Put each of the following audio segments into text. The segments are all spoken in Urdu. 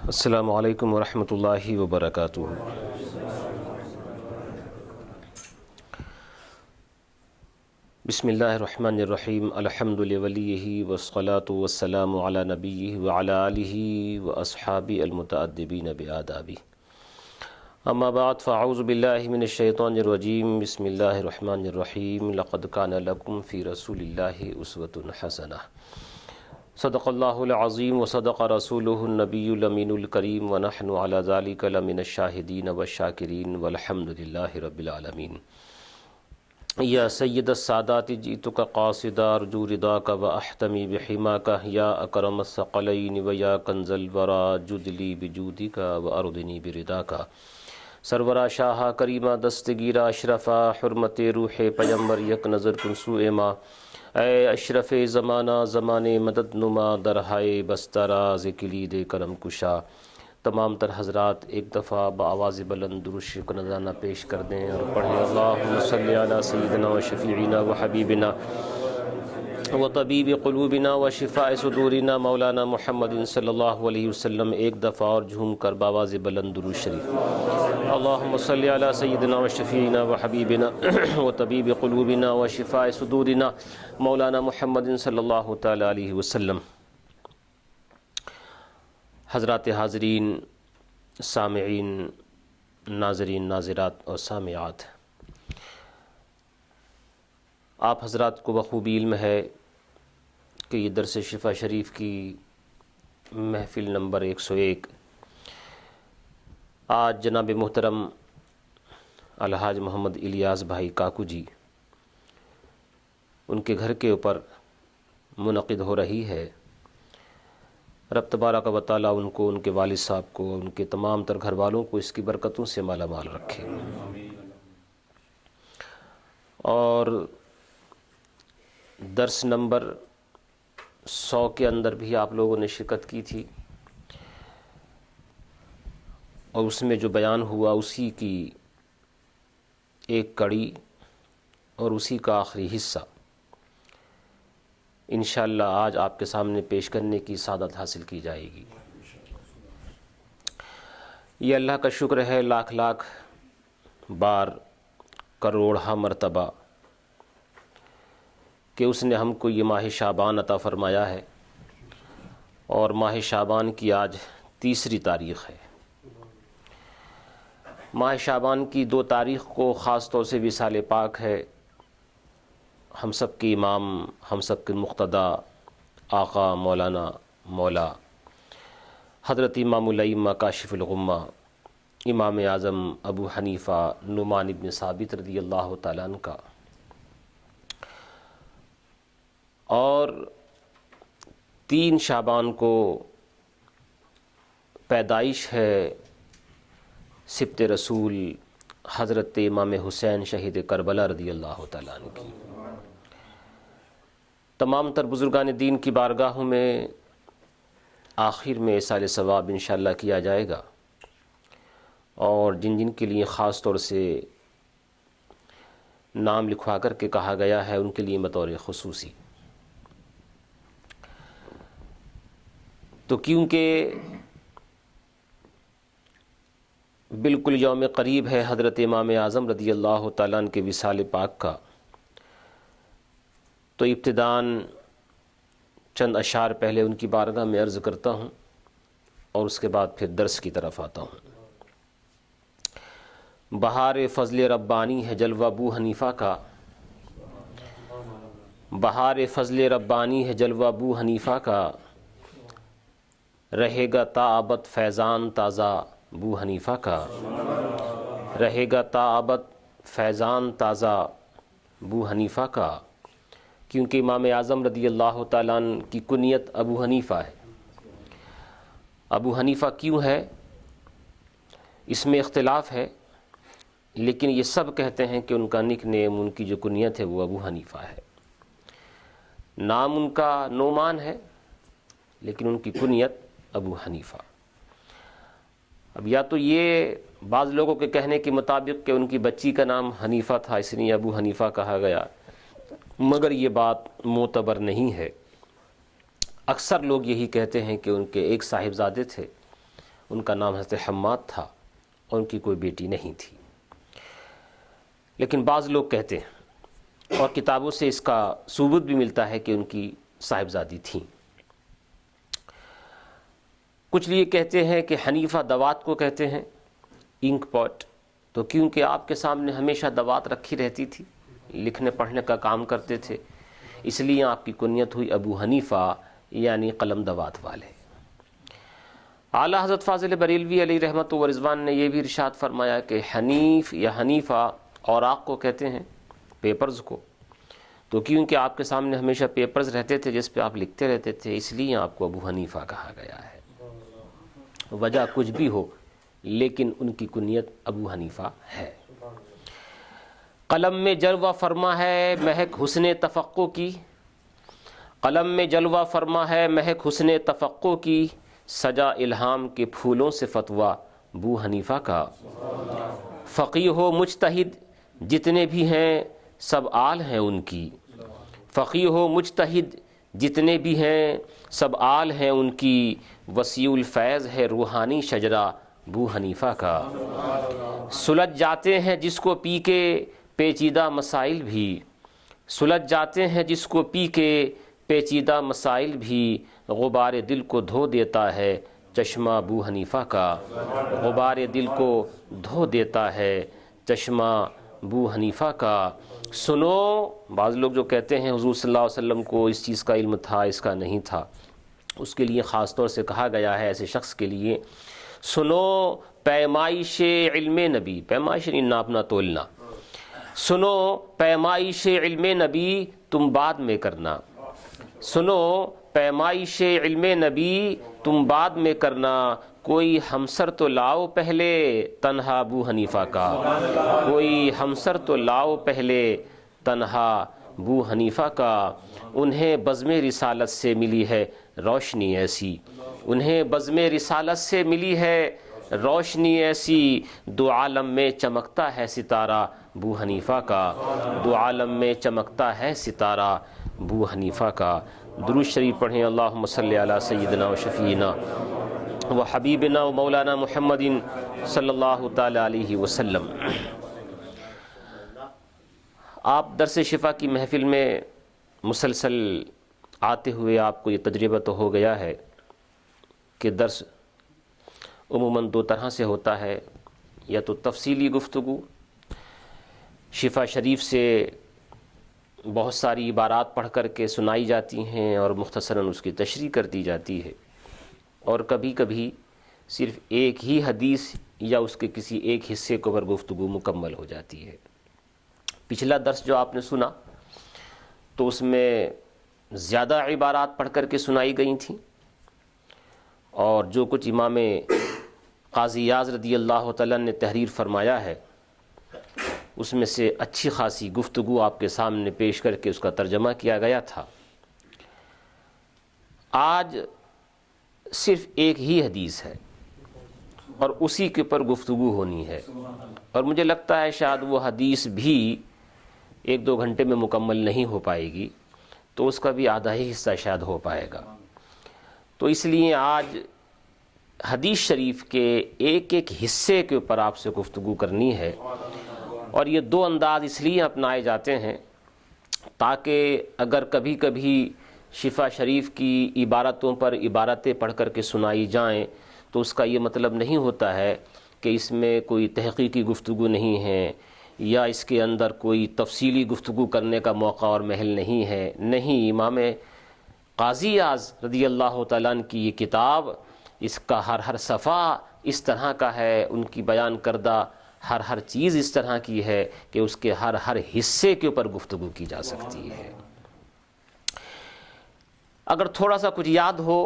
السلام علیکم ورحمۃ اللہ وبرکاتہ۔ بسم اللہ الرحمن الرحیم، الحمد لولیہ والصلاة والسلام علی نبیہ وعلی آلہ واصحابہ المتأدبین بآدابہ۔ اما بعد فاعوذ باللہ من الشیطان الرجیم، بسم اللہ الرحمن الرحیم۔ لقد کان لکم فی رسول اللہ اسوۃ حسنہ۔ صدق اللہ العظیم وصدق رسولہ النبی الامین الکریم ونحن علی ذلک لمن الشاہدین والشاکرین والحمد للہ رب العالمین۔ یا سید السادات جئتک قاصدا ارجو رضاک واحتمی بحماک، یا اکرم الثقلین ویا کنز الورا جد لی بجودک واردنی برضاک۔ سرورا شاہ کریمہ دستگیرہ اشرفا، حرمت روح پیمبر یک نظر کن سوء ما۔ اے اشرف زمانہ زمانے مدد نما، درہائے بستراز کلید کرم کشا۔ تمام تر حضرات ایک دفعہ بآواز بلند درود شریف کا نذرانہ پیش کر دیں اور پڑھیں اللہم صلی علی سیدنا و شفیعنا و حبیبنا و طبیب قلوبنا و شفاء صدورنا مولانا محمد صلی اللہ علیہ وسلم۔ ایک دفعہ اور جھوم کر بآواز بلند درود شریف، اللہم صلی علی سیدنا و شفیعنا و حبیبنا و طبیب قلوبنا و شفاء صدورنا مولانا محمد صلی اللہ تعالی علیہ وسلم۔ حضرات حاضرین، سامعین، ناظرین، ناظرات اور سامعات، آپ حضرات کو بخوبی علم ہے کہ یہ درس شفا شریف کی محفل نمبر 101 آج جناب محترم الحاج محمد الیاس بھائی کاکو جی ان کے گھر کے اوپر منعقد ہو رہی ہے۔ رب تبارک و تعالیٰ ان کو، ان کے والد صاحب کو، ان کے تمام تر گھر والوں کو اس کی برکتوں سے مالا مال رکھے۔ اور درس نمبر 100 کے اندر بھی آپ لوگوں نے شرکت کی تھی، اور اس میں جو بیان ہوا اسی کی ایک کڑی اور اسی کا آخری حصہ انشاءاللہ آج آپ کے سامنے پیش کرنے کی سعادت حاصل کی جائے گی۔ یہ اللہ کا شکر ہے لاکھ لاکھ بار، کروڑہ مرتبہ کہ اس نے ہم کو یہ ماہ شعبان عطا فرمایا ہے، اور ماہ شعبان کی آج 3 تاریخ ہے۔ ماہ شعبان کی 2 تاریخ کو خاص طور سے وصال پاک ہے، ہم سب کے امام، ہم سب کے مقتدی آقا مولانا مولا حضرت امام الائمہ کاشف الغمہ امام اعظم ابو حنیفہ نعمان بن ثابت رضی اللہ تعالیٰ عنہ کا، اور 3 شعبان کو پیدائش ہے سبط رسول حضرت امام حسین شہید کربلا رضی اللہ تعالیٰ عنہ کی۔ تمام تر بزرگان دین کی بارگاہوں میں آخر میں ایصال ثواب انشاءاللہ کیا جائے گا، اور جن جن کے لیے خاص طور سے نام لکھوا کر کے کہا گیا ہے ان کے لیے بطور خصوصی، تو کیونکہ بالکل یوم قریب ہے حضرت امام اعظم رضی اللہ تعالیٰ عنہ کے وصال پاک کا، تو ابتداً چند اشعار پہلے ان کی بارگاہ میں عرض کرتا ہوں، اور اس کے بعد پھر درس کی طرف آتا ہوں۔ بہار فضل ربانی ہے جلوہ ابو حنیفہ کا، بہار فضل ربانی ہے جلوہ ابو حنیفہ کا، رہے گا تا ابد فیضان تازہ ابو حنیفہ کا، رہے گا تا ابد فیضان تازہ ابو حنیفہ کا، کیونکہ امام اعظم رضی اللہ تعالیٰ عنہ کی کنیت ابو حنیفہ ہے۔ ابو حنیفہ کیوں ہے اس میں اختلاف ہے، لیکن یہ سب کہتے ہیں کہ ان کا نک نیم، ان کی جو کنیت ہے وہ ابو حنیفہ ہے۔ نام ان کا نعمان ہے لیکن ان کی کنیت ابو حنیفہ۔ اب یا تو یہ بعض لوگوں کے کہنے کے مطابق کہ ان کی بچی کا نام حنیفہ تھا اس لیے ابو حنیفہ کہا گیا، مگر یہ بات معتبر نہیں ہے۔ اکثر لوگ یہی کہتے ہیں کہ ان کے ایک صاحبزادے تھے ان کا نام حضرت حماد تھا اور ان کی کوئی بیٹی نہیں تھی، لیکن بعض لوگ کہتے ہیں اور کتابوں سے اس کا ثبوت بھی ملتا ہے کہ ان کی صاحبزادی تھیں۔ کچھ یہ کہتے ہیں کہ حنیفہ دوات کو کہتے ہیں، انک پاٹ، تو کیونکہ آپ کے سامنے ہمیشہ دوات رکھی رہتی تھی، لکھنے پڑھنے کا کام کرتے تھے، اس لیے آپ کی کنیت ہوئی ابو حنیفہ، یعنی قلم دوات والے۔ اعلیٰ حضرت فاضل بریلوی علیہ رحمت و رضوان نے یہ بھی ارشاد فرمایا کہ حنیف یا حنیفہ اوراق کو کہتے ہیں، پیپرز کو، تو کیونکہ آپ کے سامنے ہمیشہ پیپرز رہتے تھے جس پہ آپ لکھتے رہتے تھے، اس لیے آپ کو ابو حنیفہ کہا گیا ہے۔ وجہ کچھ بھی ہو لیکن ان کی کنیت ابو حنیفہ ہے۔ قلم میں جلوہ فرما ہے مہک حسن تفقع کی، قلم میں جلوہ فرما ہے مہک حسن تفقع کی، سجا الہام کے پھولوں سے فتویٰ ابو حنیفہ کا۔ فقیہ و مجتہد جتنے بھی ہیں سب آل ہیں ان کی، فقیہ و مجتہد جتنے بھی ہیں سب آل ہیں ان کی، وسیع الفیض ہے روحانی شجرہ ابو حنیفہ کا۔ سلجھ جاتے ہیں جس کو پی کے پیچیدہ مسائل بھی، سلجھ جاتے ہیں جس کو پی کے پیچیدہ مسائل بھی، غبار دل کو دھو دیتا ہے چشمہ ابو حنیفہ کا، غبار دل کو دھو دیتا ہے چشمہ ابو حنیفہ کا۔ سنو، بعض لوگ جو کہتے ہیں حضور صلی اللہ علیہ وسلم کو اس چیز کا علم تھا، اس کا نہیں تھا، اس کے لیے خاص طور سے کہا گیا ہے ایسے شخص کے لیے، سنو پیمائش علم نبی، پیمائش نہیں ناپنا تولنا، سنو پیمائش علم نبی تم بعد میں کرنا، سنو پیمائش علم نبی تم بعد میں کرنا، کوئی ہمسر تو لاؤ پہلے تنہا ابو حنیفہ کا، کوئی ہمسر تو لاؤ پہلے تنہا ابو حنیفہ کا۔ انہیں بزم رسالت سے ملی ہے روشنی ایسی، انہیں بزم رسالت سے ملی ہے روشنی ایسی، دو عالم میں چمکتا ہے ستارہ ابو حنیفہ کا، دو عالم میں چمکتا ہے ستارہ ابو حنیفہ کا۔ درود شریف پڑھیں، اللہم صلی علی سیدنا و شفیعنا و حبیبنا و مولانا محمد صلی اللہ تعالی علیہ وسلم۔ آپ درس شفا کی محفل میں مسلسل آتے ہوئے آپ کو یہ تجربہ تو ہو گیا ہے کہ درس عموماً دو طرح سے ہوتا ہے، یا تو تفصیلی گفتگو، شفا شریف سے بہت ساری عبارات پڑھ کر کے سنائی جاتی ہیں اور مختصراً اس کی تشریح کر دی جاتی ہے، اور کبھی کبھی صرف ایک ہی حدیث یا اس کے کسی ایک حصے کو پر گفتگو مکمل ہو جاتی ہے۔ پچھلا درس جو آپ نے سنا تو اس میں زیادہ عبارات پڑھ کر کے سنائی گئی تھیں، اور جو کچھ امام قاضی یاز رضی اللہ تعالیٰ نے تحریر فرمایا ہے اس میں سے اچھی خاصی گفتگو آپ کے سامنے پیش کر کے اس کا ترجمہ کیا گیا تھا۔ آج صرف ایک ہی حدیث ہے اور اسی کے اوپر گفتگو ہونی ہے، اور مجھے لگتا ہے شاید وہ حدیث بھی ایک دو گھنٹے میں مکمل نہیں ہو پائے گی، تو اس کا بھی آدھا ہی حصہ شاید ہو پائے گا۔ تو اس لیے آج حدیث شریف کے ایک ایک حصے کے اوپر آپ سے گفتگو کرنی ہے، اور یہ دو انداز اس لیے اپنائے جاتے ہیں تاکہ اگر کبھی کبھی شفا شریف کی عبارتوں پر عبارتیں پڑھ کر کے سنائی جائیں تو اس کا یہ مطلب نہیں ہوتا ہے کہ اس میں کوئی تحقیقی گفتگو نہیں ہے یا اس کے اندر کوئی تفصیلی گفتگو کرنے کا موقع اور محل نہیں ہے۔ نہیں، امام قاضی یاز رضی اللہ تعالیٰ عنہ کی یہ کتاب، اس کا ہر صفحہ اس طرح کا ہے، ان کی بیان کردہ ہر چیز اس طرح کی ہے کہ اس کے ہر حصے کے اوپر گفتگو کی جا سکتی ہے۔ اگر تھوڑا سا کچھ یاد ہو،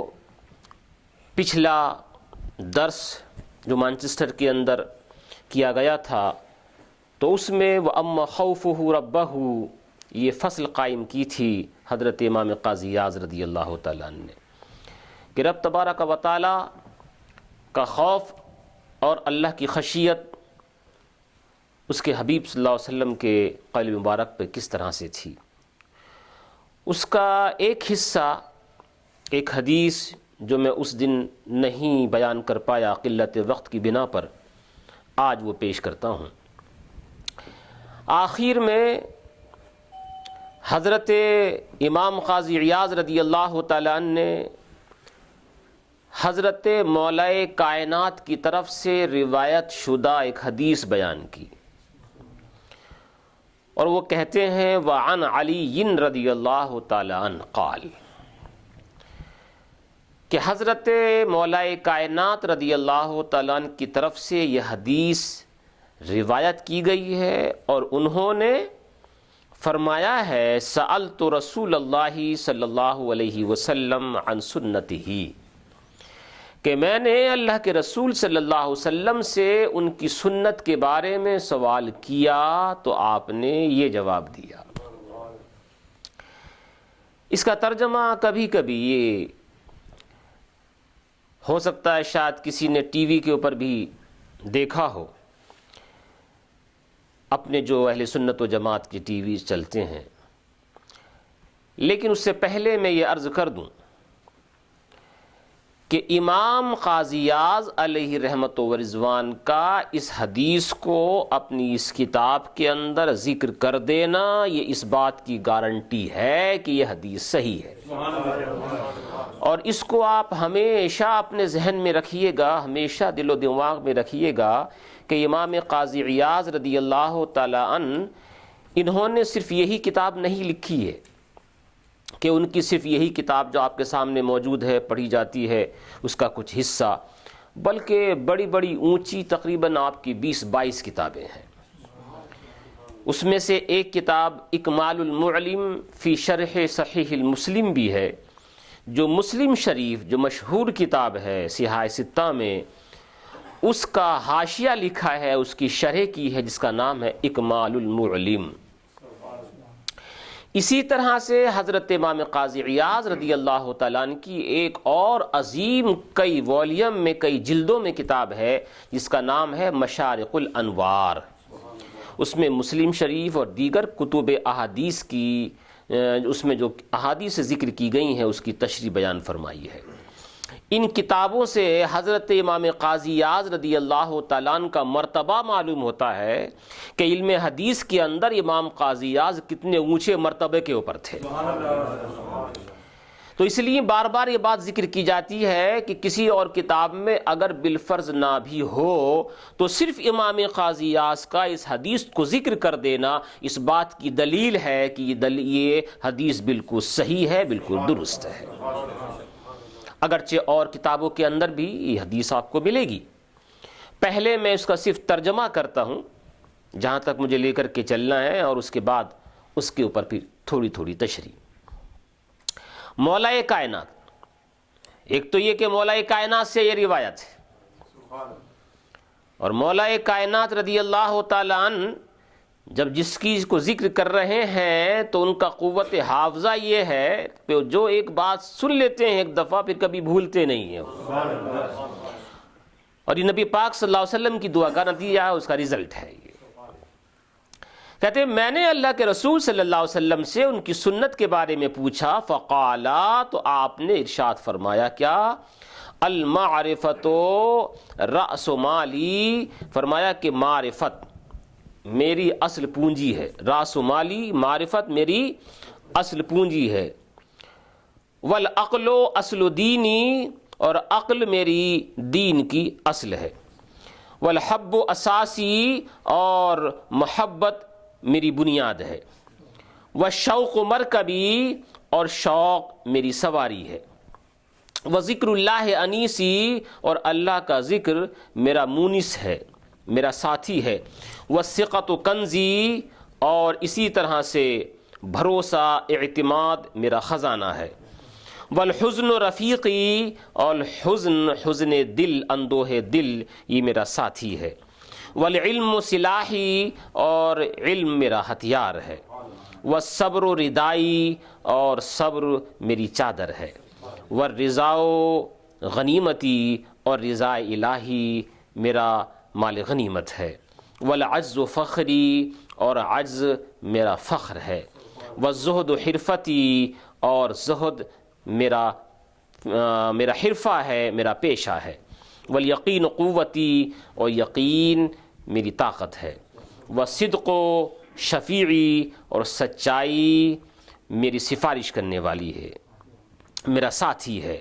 پچھلا درس جو مانچسٹر کے اندر کیا گیا تھا تو اس میں وَأَمَّا خَوْفُهُ رَبَّهُ یہ فصل قائم کی تھی حضرت امام قاضی یاز رضی اللہ تعالیٰ عنہ نے کہ رب تبارک و تعالیٰ کا خوف اور اللہ کی خشیت اس کے حبیب صلی اللہ علیہ وسلم کے قلب مبارک پہ کس طرح سے تھی۔ اس کا ایک حصہ، ایک حدیث جو میں اس دن نہیں بیان کر پایا قلت وقت کی بنا پر، آج وہ پیش کرتا ہوں۔ آخر میں حضرت امام قاضی عیاض رضی اللہ تعالیٰ عنہ نے حضرت مولا کائنات کی طرف سے روایت شدہ ایک حدیث بیان کی، اور وہ کہتے ہیں وعن علی رضی اللہ تعالی عنہ قال، کہ حضرت مولا کائنات رضی اللہ تعالیٰ عنہ کی طرف سے یہ حدیث روایت کی گئی ہے، اور انہوں نے فرمایا ہے سألت رسول اللہ صلی اللہ علیہ وسلم عن سنتہ، کہ میں نے اللہ کے رسول صلی اللہ علیہ وسلم سے ان کی سنت کے بارے میں سوال کیا تو آپ نے یہ جواب دیا۔ اس کا ترجمہ کبھی کبھی یہ ہو سکتا ہے شاید کسی نے ٹی وی کے اوپر بھی دیکھا ہو، اپنے جو اہل سنت و جماعت کے ٹی وی چلتے ہیں، لیکن اس سے پہلے میں یہ عرض کر دوں کہ امام قاضی عیاض علیہ رحمت و رضوان کا اس حدیث کو اپنی اس کتاب کے اندر ذکر کر دینا یہ اس بات کی گارنٹی ہے کہ یہ حدیث صحیح ہے، اور اس کو آپ ہمیشہ اپنے ذہن میں رکھیے گا، ہمیشہ دل و دماغ میں رکھیے گا کہ امام قاضی عیاض رضی اللہ تعالی عنہ انہوں نے صرف یہی کتاب نہیں لکھی ہے کہ ان کی صرف یہی کتاب جو آپ کے سامنے موجود ہے پڑھی جاتی ہے اس کا کچھ حصہ، بلکہ بڑی بڑی اونچی تقریباً آپ کی 20-22 کتابیں ہیں۔ اس میں سے ایک کتاب اکمال المعلم فی شرح صحیح المسلم بھی ہے، جو مسلم شریف جو مشہور کتاب ہے صحاح ستہ میں، اس کا حاشیہ لکھا ہے، اس کی شرح کی ہے، جس کا نام ہے اکمال المعلم۔ اسی طرح سے حضرت امام قاضی عیاض رضی اللہ تعالیٰ عنہ کی ایک اور عظیم کئی والیوم میں کئی جلدوں میں کتاب ہے جس کا نام ہے مشارق الانوار۔ اس میں مسلم شریف اور دیگر کتب احادیث کی اس میں جو احادیث ذکر کی گئی ہیں اس کی تشریح بیان فرمائی ہے۔ ان کتابوں سے حضرت امام قاضی عیاض رضی اللہ تعالیٰ عنہ کا مرتبہ معلوم ہوتا ہے کہ علم حدیث کے اندر امام قاضی عیاض کتنے اونچے مرتبے کے اوپر تھے۔ تو اس لیے بار بار یہ بات ذکر کی جاتی ہے کہ کسی اور کتاب میں اگر بالفرض نہ بھی ہو تو صرف امام قاضی عیاض کا اس حدیث کو ذکر کر دینا اس بات کی دلیل ہے کہ یہ حدیث بالکل صحیح ہے، بالکل درست ہے۔ اگرچہ اور کتابوں کے اندر بھی یہ حدیث آپ کو ملے گی۔ پہلے میں اس کا صرف ترجمہ کرتا ہوں جہاں تک مجھے لے کر کے چلنا ہے، اور اس کے بعد اس کے اوپر پھر تھوڑی تھوڑی تشریح۔ مولا کائنات، ایک تو یہ کہ مولا کائنات سے یہ روایت ہے، اور مولا کائنات رضی اللہ تعالی عنہ جب جس چیز کو ذکر کر رہے ہیں تو ان کا قوت حافظہ یہ ہے کہ جو ایک بات سن لیتے ہیں ایک دفعہ پھر کبھی بھولتے نہیں ہیں، اور یہ نبی پاک صلی اللہ علیہ وسلم کی دعا کا نتیجہ ہے، اس کا رزلٹ ہے۔ یہ کہتے ہیں میں نے اللہ کے رسول صلی اللہ علیہ وسلم سے ان کی سنت کے بارے میں پوچھا، فقالا، تو آپ نے ارشاد فرمایا کیا؟ المعرفت رأس مالی، فرمایا کہ معرفت میری اصل پونجی ہے، راس و مالی، معرفت میری اصل پونجی ہے، والعقل اصل دینی، اور عقل میری دین کی اصل ہے، والحب اساسی، اور محبت میری بنیاد ہے، والشوق مرکبی، اور شوق میری سواری ہے، وذکر اللہ انیسی، اور اللہ کا ذکر میرا مونس ہے، میرا ساتھی ہے، والثقۃ کنزی، اور اسی طرح سے بھروسہ اعتماد میرا خزانہ ہے، والحزن رفیقی، اور حزن دل، اندوہ دل، یہ میرا ساتھی ہے، والعلم سلاحی، اور علم میرا ہتھیار ہے، والصبر ردائی، اور صبر میری چادر ہے، والرضا غنیمتی، اور رضا الہی میرا مال غنیمت ہے، والعجز فخری، اور عجز میرا فخر ہے، والزہد حرفتی، اور زہد میرا میرا حرفہ ہے، میرا پیشہ ہے۔ والیقین قوتی، اور یقین میری طاقت ہے۔ والصدق شفیعی، اور سچائی میری سفارش کرنے والی ہے، میرا ساتھی ہے۔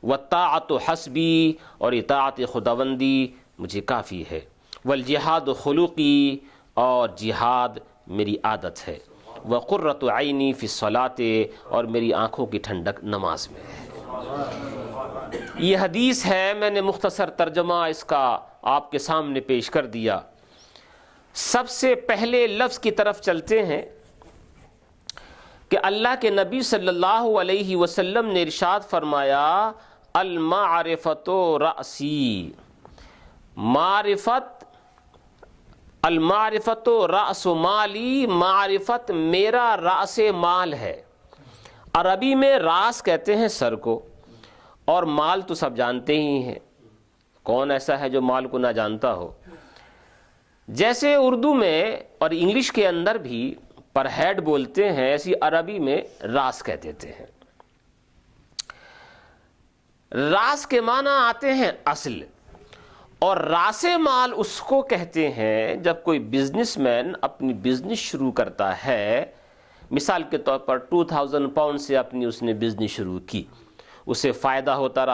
والطاعت حسبی، اور اطاعت خداوندی مجھے کافی ہے۔ والجہاد خلقی، اور جہاد میری عادت ہے۔ وقرۃ عینی فی الصلاۃ، اور میری آنکھوں کی ٹھنڈک نماز میں ہے۔ یہ حدیث ہے، میں نے مختصر ترجمہ اس کا آپ کے سامنے پیش کر دیا۔ سب سے پہلے لفظ کی طرف چلتے ہیں کہ اللہ کے نبی صلی اللہ علیہ وسلم نے ارشاد فرمایا، المعرفۃ رأسی، المعرفۃ رأس مالی، معرفت میرا رأس مال ہے۔ عربی میں راس کہتے ہیں سر کو، اور مال تو سب جانتے ہی ہیں، کون ایسا ہے جو مال کو نہ جانتا ہو۔ جیسے اردو میں اور انگلش کے اندر بھی پر ہیڈ بولتے ہیں، ایسی عربی میں راس کہہ دیتے ہیں۔ راس کے معنی آتے ہیں اصل، اور راس مال اس کو کہتے ہیں جب کوئی بزنس مین اپنی بزنس شروع کرتا ہے، مثال کے طور پر 2000 پاؤنڈ سے اپنی اس نے بزنس شروع کی، اسے فائدہ ہوتا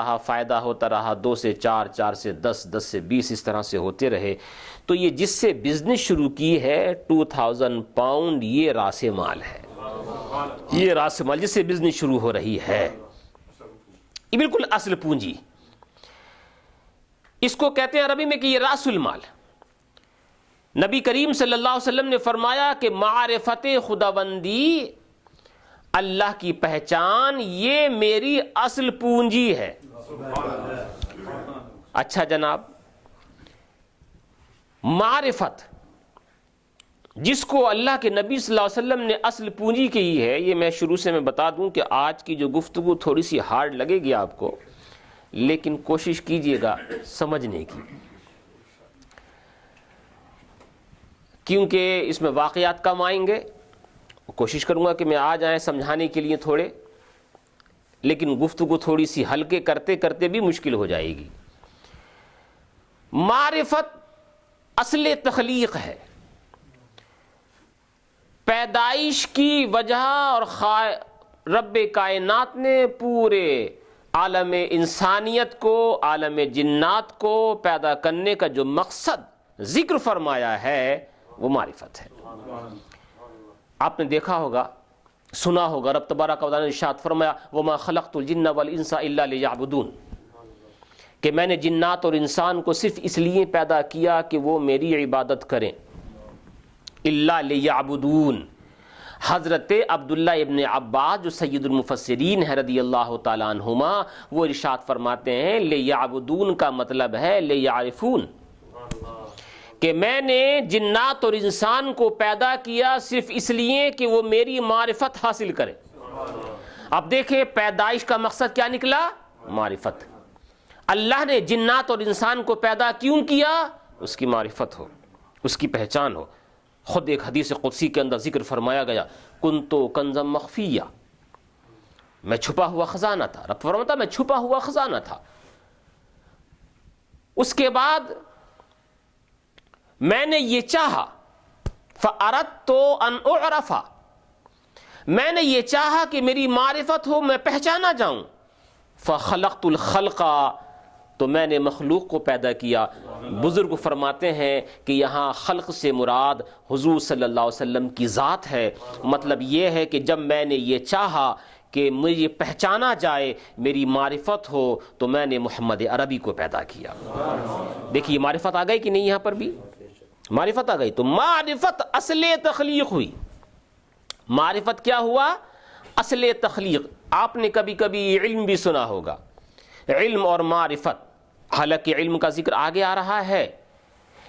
رہا 2 سے 4، 4 سے 10، 10 سے 20، اس طرح سے ہوتے رہے، تو یہ جس سے بزنس شروع کی ہے 2000 پاؤنڈ، یہ راس مال ہے، یہ راس مال جس سے بزنس شروع ہو رہی ہے، یہ بالکل اصل پونجی، اس کو کہتے ہیں عربی میں کہ یہ راس المال۔ نبی کریم صلی اللہ علیہ وسلم نے فرمایا کہ معرفت خداوندی، اللہ کی پہچان، یہ میری اصل پونجی ہے۔ اچھا جناب، معرفت جس کو اللہ کے نبی صلی اللہ علیہ وسلم نے اصل پونجی کی ہے، یہ میں شروع سے میں بتا دوں کہ آج کی جو گفتگو تھوڑی سی ہارڈ لگے گی آپ کو، لیکن کوشش کیجئے گا سمجھنے کی، کیونکہ اس میں واقعات کم آئیں گے۔ کوشش کروں گا کہ میں آ جائیں سمجھانے کے لیے تھوڑے، لیکن گفتگو تھوڑی سی ہلکے کرتے کرتے بھی مشکل ہو جائے گی۔ معرفت اصل تخلیق ہے، پیدائش کی وجہ، اور رب کائنات نے پورے عالم انسانیت کو، عالم جنات کو پیدا کرنے کا جو مقصد ذکر فرمایا ہے وہ معرفت ہے۔ آپ نے دیکھا ہوگا، سنا ہوگا، رب تبارک و تعالی نے ارشاد فرمایا، وَمَا خَلَقْتُ الْجِنَّ وَالْإِنسَ إِلَّا لِيَعْبُدُونَ، کہ میں نے جنات اور انسان کو صرف اس لیے پیدا کیا کہ وہ میری عبادت کریں۔ إِلَّا لِيَعْبُدُونَ۔ حضرت عبداللہ ابن عباس جو سید المفسرین ہے رضی اللہ تعالیٰ عنہما، وہ ارشاد فرماتے ہیں لِيَعْبُدُونَ کا مطلب ہے لِيَعْرِفُونَ، کہ میں نے جنات اور انسان کو پیدا کیا صرف اس لیے کہ وہ میری معرفت حاصل کریں۔ اب دیکھیں پیدائش کا مقصد کیا نکلا؟ معرفت۔ اللہ نے جنات اور انسان کو پیدا کیوں کیا؟ اس کی معرفت ہو، اس کی پہچان ہو۔ خود ایک حدیث قدسی کے اندر ذکر فرمایا گیا، کنتو کنزا مخفیہ، میں چھپا ہوا خزانہ تھا، رب فرماتا میں چھپا ہوا خزانہ تھا۔ اس کے بعد میں نے یہ چاہا، فَأَرَدْتُ أَنْ أُعْرَفَ، میں نے یہ چاہا کہ میری معرفت ہو، میں پہچانا جاؤں، فَخَلَقْتُ الْخَلْقَ، تو میں نے مخلوق کو پیدا کیا۔ بزرگ فرماتے ہیں کہ یہاں خلق سے مراد حضور صلی اللہ علیہ وسلم کی ذات ہے۔ مطلب یہ ہے کہ جب میں نے یہ چاہا کہ مجھے پہچانا جائے، میری معرفت ہو، تو میں نے محمد عربی کو پیدا کیا۔ دیکھیے معرفت آ گئی کہ نہیں؟ یہاں پر بھی معرفت آ گئی، تو معرفت اصل تخلیق ہوئی۔ معرفت کیا ہوا؟ اصل تخلیق۔ آپ نے کبھی کبھی علم بھی سنا ہوگا، علم اور معرفت، حالانکہ علم کا ذکر آگے آ رہا ہے،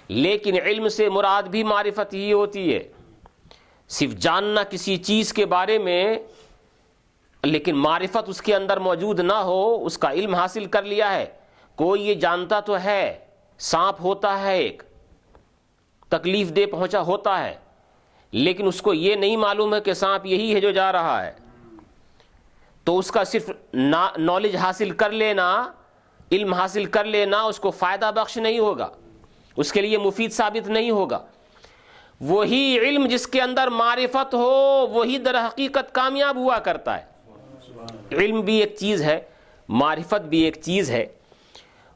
لیکن علم سے مراد بھی معرفت ہی ہوتی ہے، صرف جاننا کسی چیز کے بارے میں، لیکن معرفت اس کے اندر موجود نہ ہو، اس کا علم حاصل کر لیا ہے، کوئی یہ جانتا تو ہے سانپ ہوتا ہے، ایک تکلیف دہ پہنچا ہوتا ہے، لیکن اس کو یہ نہیں معلوم ہے کہ سانپ یہی ہے جو جا رہا ہے، تو اس کا صرف نالج حاصل کر لینا، علم حاصل کر لینا اس کو فائدہ بخش نہیں ہوگا، اس کے لیے مفید ثابت نہیں ہوگا۔ وہی علم جس کے اندر معرفت ہو وہی در حقیقت کامیاب ہوا کرتا ہے۔ علم بھی ایک چیز ہے، معرفت بھی ایک چیز ہے۔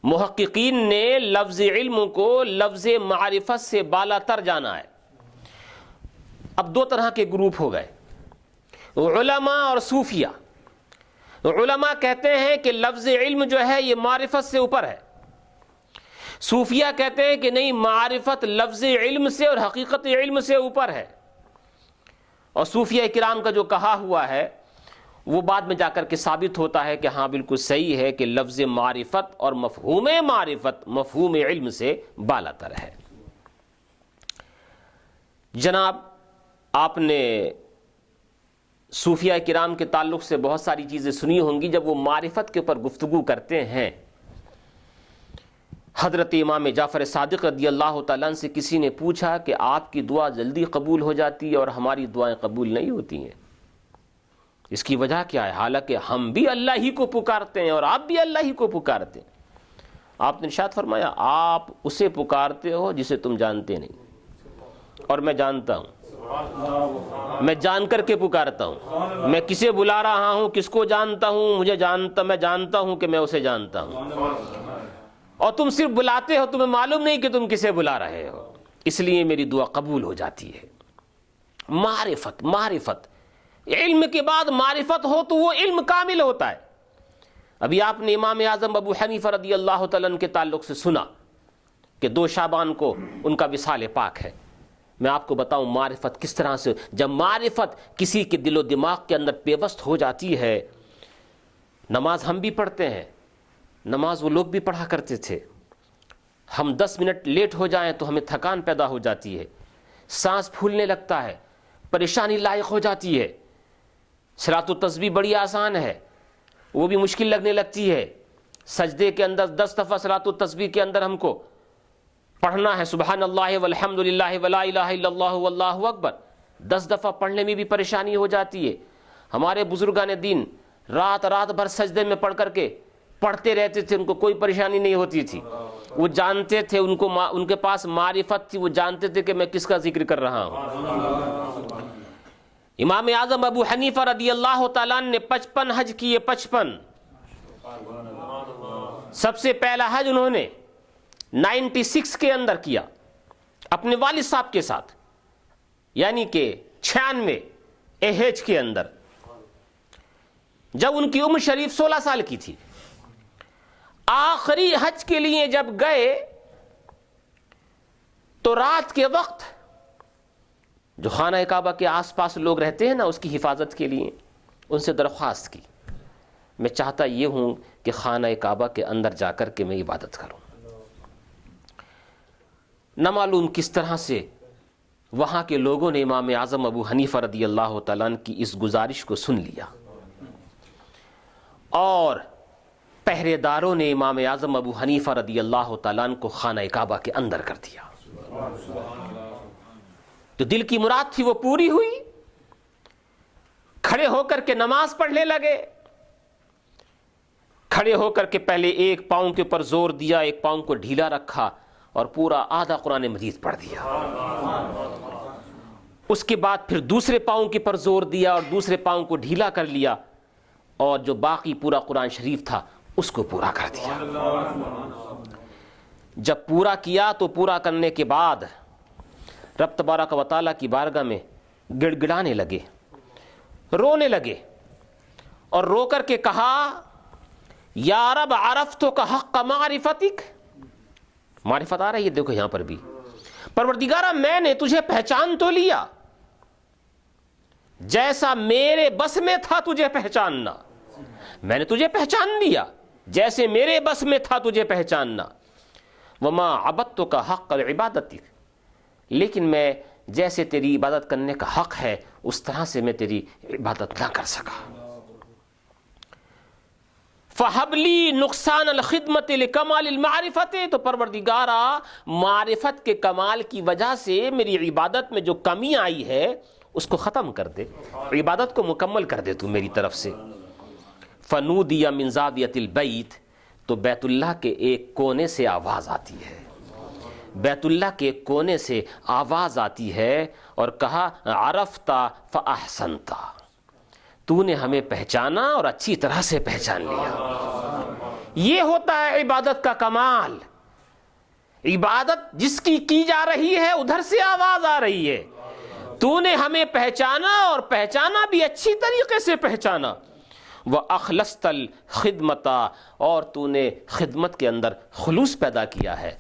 محققین نے لفظ علم کو لفظ معرفت سے بالا تر جانا ہے۔ اب دو طرح کے گروپ ہو گئے، علماء اور صوفیہ۔ علماء کہتے ہیں کہ لفظ علم جو ہے یہ معرفت سے اوپر ہے، صوفیہ کہتے ہیں کہ نہیں، معرفت لفظ علم سے اور حقیقت علم سے اوپر ہے۔ اور صوفیہ کرام کا جو کہا ہوا ہے وہ بعد میں جا کر کے ثابت ہوتا ہے کہ ہاں بالکل صحیح ہے کہ لفظ معرفت اور مفہوم معرفت مفہوم علم سے بالا تر ہے۔ جناب آپ نے صوفیہ کرام کے تعلق سے بہت ساری چیزیں سنی ہوں گی۔ جب وہ معرفت کے اوپر گفتگو کرتے ہیں، حضرت امام جعفر صادق رضی اللہ تعالیٰ عنہ سے کسی نے پوچھا کہ آپ کی دعا جلدی قبول ہو جاتی ہے اور ہماری دعائیں قبول نہیں ہوتی ہیں، اس کی وجہ کیا ہے؟ حالانکہ ہم بھی اللہ ہی کو پکارتے ہیں اور آپ بھی اللہ ہی کو پکارتے ہیں۔ آپ نے ارشاد فرمایا آپ اسے پکارتے ہو جسے تم جانتے نہیں، اور میں جانتا ہوں، میں جان کر کے پکارتا ہوں۔ میں کسے بلا رہا ہوں، کس کو جانتا ہوں، میں جانتا ہوں کہ میں اسے جانتا ہوں، اور تم صرف بلاتے ہو، تمہیں معلوم نہیں کہ تم کسے بلا رہے ہو، اس لیے میری دعا قبول ہو جاتی ہے۔ معرفت علم کے بعد معرفت ہو تو وہ علم کامل ہوتا ہے۔ ابھی آپ نے امام اعظم ابو حنیفہ رضی اللہ تعالیٰ عنہ کے تعلق سے سنا کہ 2 شعبان کو ان کا وصال پاک ہے۔ میں آپ کو بتاؤں معرفت کس طرح سے، جب معرفت کسی کے دل و دماغ کے اندر پیوست ہو جاتی ہے۔ نماز ہم بھی پڑھتے ہیں، نماز وہ لوگ بھی پڑھا کرتے تھے، ہم 10 منٹ لیٹ ہو جائیں تو ہمیں تھکان پیدا ہو جاتی ہے، سانس پھولنے لگتا ہے، پریشانی لاحق ہو جاتی ہے۔ صلاۃ التسبیح بڑی آسان ہے، وہ بھی مشکل لگنے لگتی ہے۔ سجدے کے اندر 10 دفعہ صلاۃ التسبیح کے اندر ہم کو پڑھنا ہے، سبحان اللہ والحمد للہ ولا الہ الا اللہ واللہ اکبر، 10 دفعہ پڑھنے میں بھی پریشانی ہو جاتی ہے۔ ہمارے بزرگان دین رات بھر سجدے میں پڑھ کر کے پڑھتے رہتے تھے، ان کو کوئی پریشانی نہیں ہوتی تھی، وہ جانتے تھے، ان کے پاس معرفت تھی، وہ جانتے تھے کہ میں کس کا ذکر کر رہا ہوں۔ امام اعظم ابو حنیفہ رضی اللہ تعالیٰ عنہ نے 55 حج کیے، 55۔ سب سے پہلا حج انہوں نے 96 کے اندر کیا اپنے والد صاحب کے ساتھ، یعنی کہ 96 ایج کے اندر، جب ان کی عمر شریف 16 سال کی تھی۔ آخری حج کے لیے جب گئے تو رات کے وقت جو خانہ کعبہ کے آس پاس لوگ رہتے ہیں نا، اس کی حفاظت کے لیے ان سے درخواست کی، میں چاہتا یہ ہوں کہ خانہ کعبہ کے اندر جا کر کے میں عبادت کروں۔ نہ معلوم کس طرح سے وہاں کے لوگوں نے امام اعظم ابو حنیفہ رضی اللہ تعالیٰ عنہ کی اس گزارش کو سن لیا، اور پہرے داروں نے امام اعظم ابو حنیفہ رضی اللہ تعالیٰ عنہ کو خانہ کعبہ کے اندر کر دیا۔ تو دل کی مراد تھی وہ پوری ہوئی، کھڑے ہو کر کے نماز پڑھنے لگے۔ کھڑے ہو کر کے پہلے ایک پاؤں کے اوپر زور دیا، ایک پاؤں کو ڈھیلا رکھا اور پورا آدھا قرآن مجید پڑھ دیا۔ اس کے بعد پھر دوسرے پاؤں کے پر زور دیا اور دوسرے پاؤں کو ڈھیلا کر لیا، اور جو باقی پورا قرآن شریف تھا اس کو پورا کر دیا۔ جب پورا کیا تو پورا کرنے کے بعد رب تبارک و تعالیٰ کی بارگاہ میں گڑ گڑانے لگے، رونے لگے، اور رو کر کے کہا یا رب عرفتک حق معرفتک۔ معرفت آ رہی ہے، دیکھو یہاں پر بھی، پروردگارہ میں نے تجھے پہچان تو لیا جیسا میرے بس میں تھا تجھے پہچاننا، میں نے تجھے پہچان لیا جیسے میرے بس میں تھا تجھے پہچاننا۔ وما عبدتک حق عبادتک، لیکن میں جیسے تیری عبادت کرنے کا حق ہے اس طرح سے میں تیری عبادت نہ کر سکا۔ فَحَبْ لِي نُقْصَانَ الْخِدْمَةِ لِكَمَالِ الْمَعْرِفَةِ، تو پروردگارہ معرفت کے کمال کی وجہ سے میری عبادت میں جو کمی آئی ہے اس کو ختم کر دے، عبادت کو مکمل کر دے تو میری طرف سے۔ فنودی من زاویۃ البیت، تو بیت اللہ کے ایک کونے سے آواز آتی ہے، بیت اللہ کے ایک کونے سے آواز آتی ہے اور کہا عرفت فاحسنت، تو نے ہمیں پہچانا اور اچھی طرح سے پہچان لیا۔ یہ ہوتا ہے عبادت کا کمال، عبادت جس کی جا رہی ہے ادھر سے آواز آ رہی ہے، تو نے ہمیں پہچانا اور پہچانا بھی اچھی طریقے سے پہچانا، وَأَخْلَصْتَ الْخِدْمَةَ، اور تو نے خدمت کے اندر خلوص پیدا کیا ہے،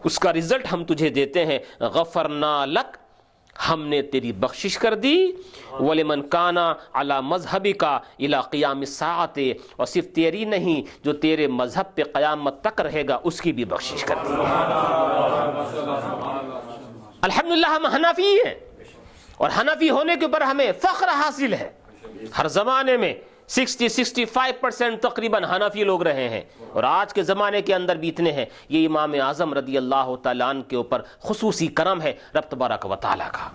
اس کا رزلٹ ہم تجھے دیتے ہیں، غفرنا لک، ہم نے تیری بخشش کر دی، وَلِمَنْ كَانَ عَلَى مَذْهَبِكَ إِلَى قِيَامِ السَّاعَةِ، اور صرف تیری نہیں جو تیرے مذہب پہ قیامت تک رہے گا اس کی بھی بخشش کر دی۔ الحمدللہ ہم حنفی ہیں، اور حنفی ہونے کے اوپر ہمیں فخر حاصل ہے۔ ہر زمانے میں 60-65% تقریباً حنفی لوگ رہے ہیں، اور آج کے زمانے کے اندر بھی اتنے ہیں۔ یہ امام اعظم رضی اللہ تعالیٰ عنہ کے اوپر خصوصی کرم ہے رب تبارک و تعالیٰ کا۔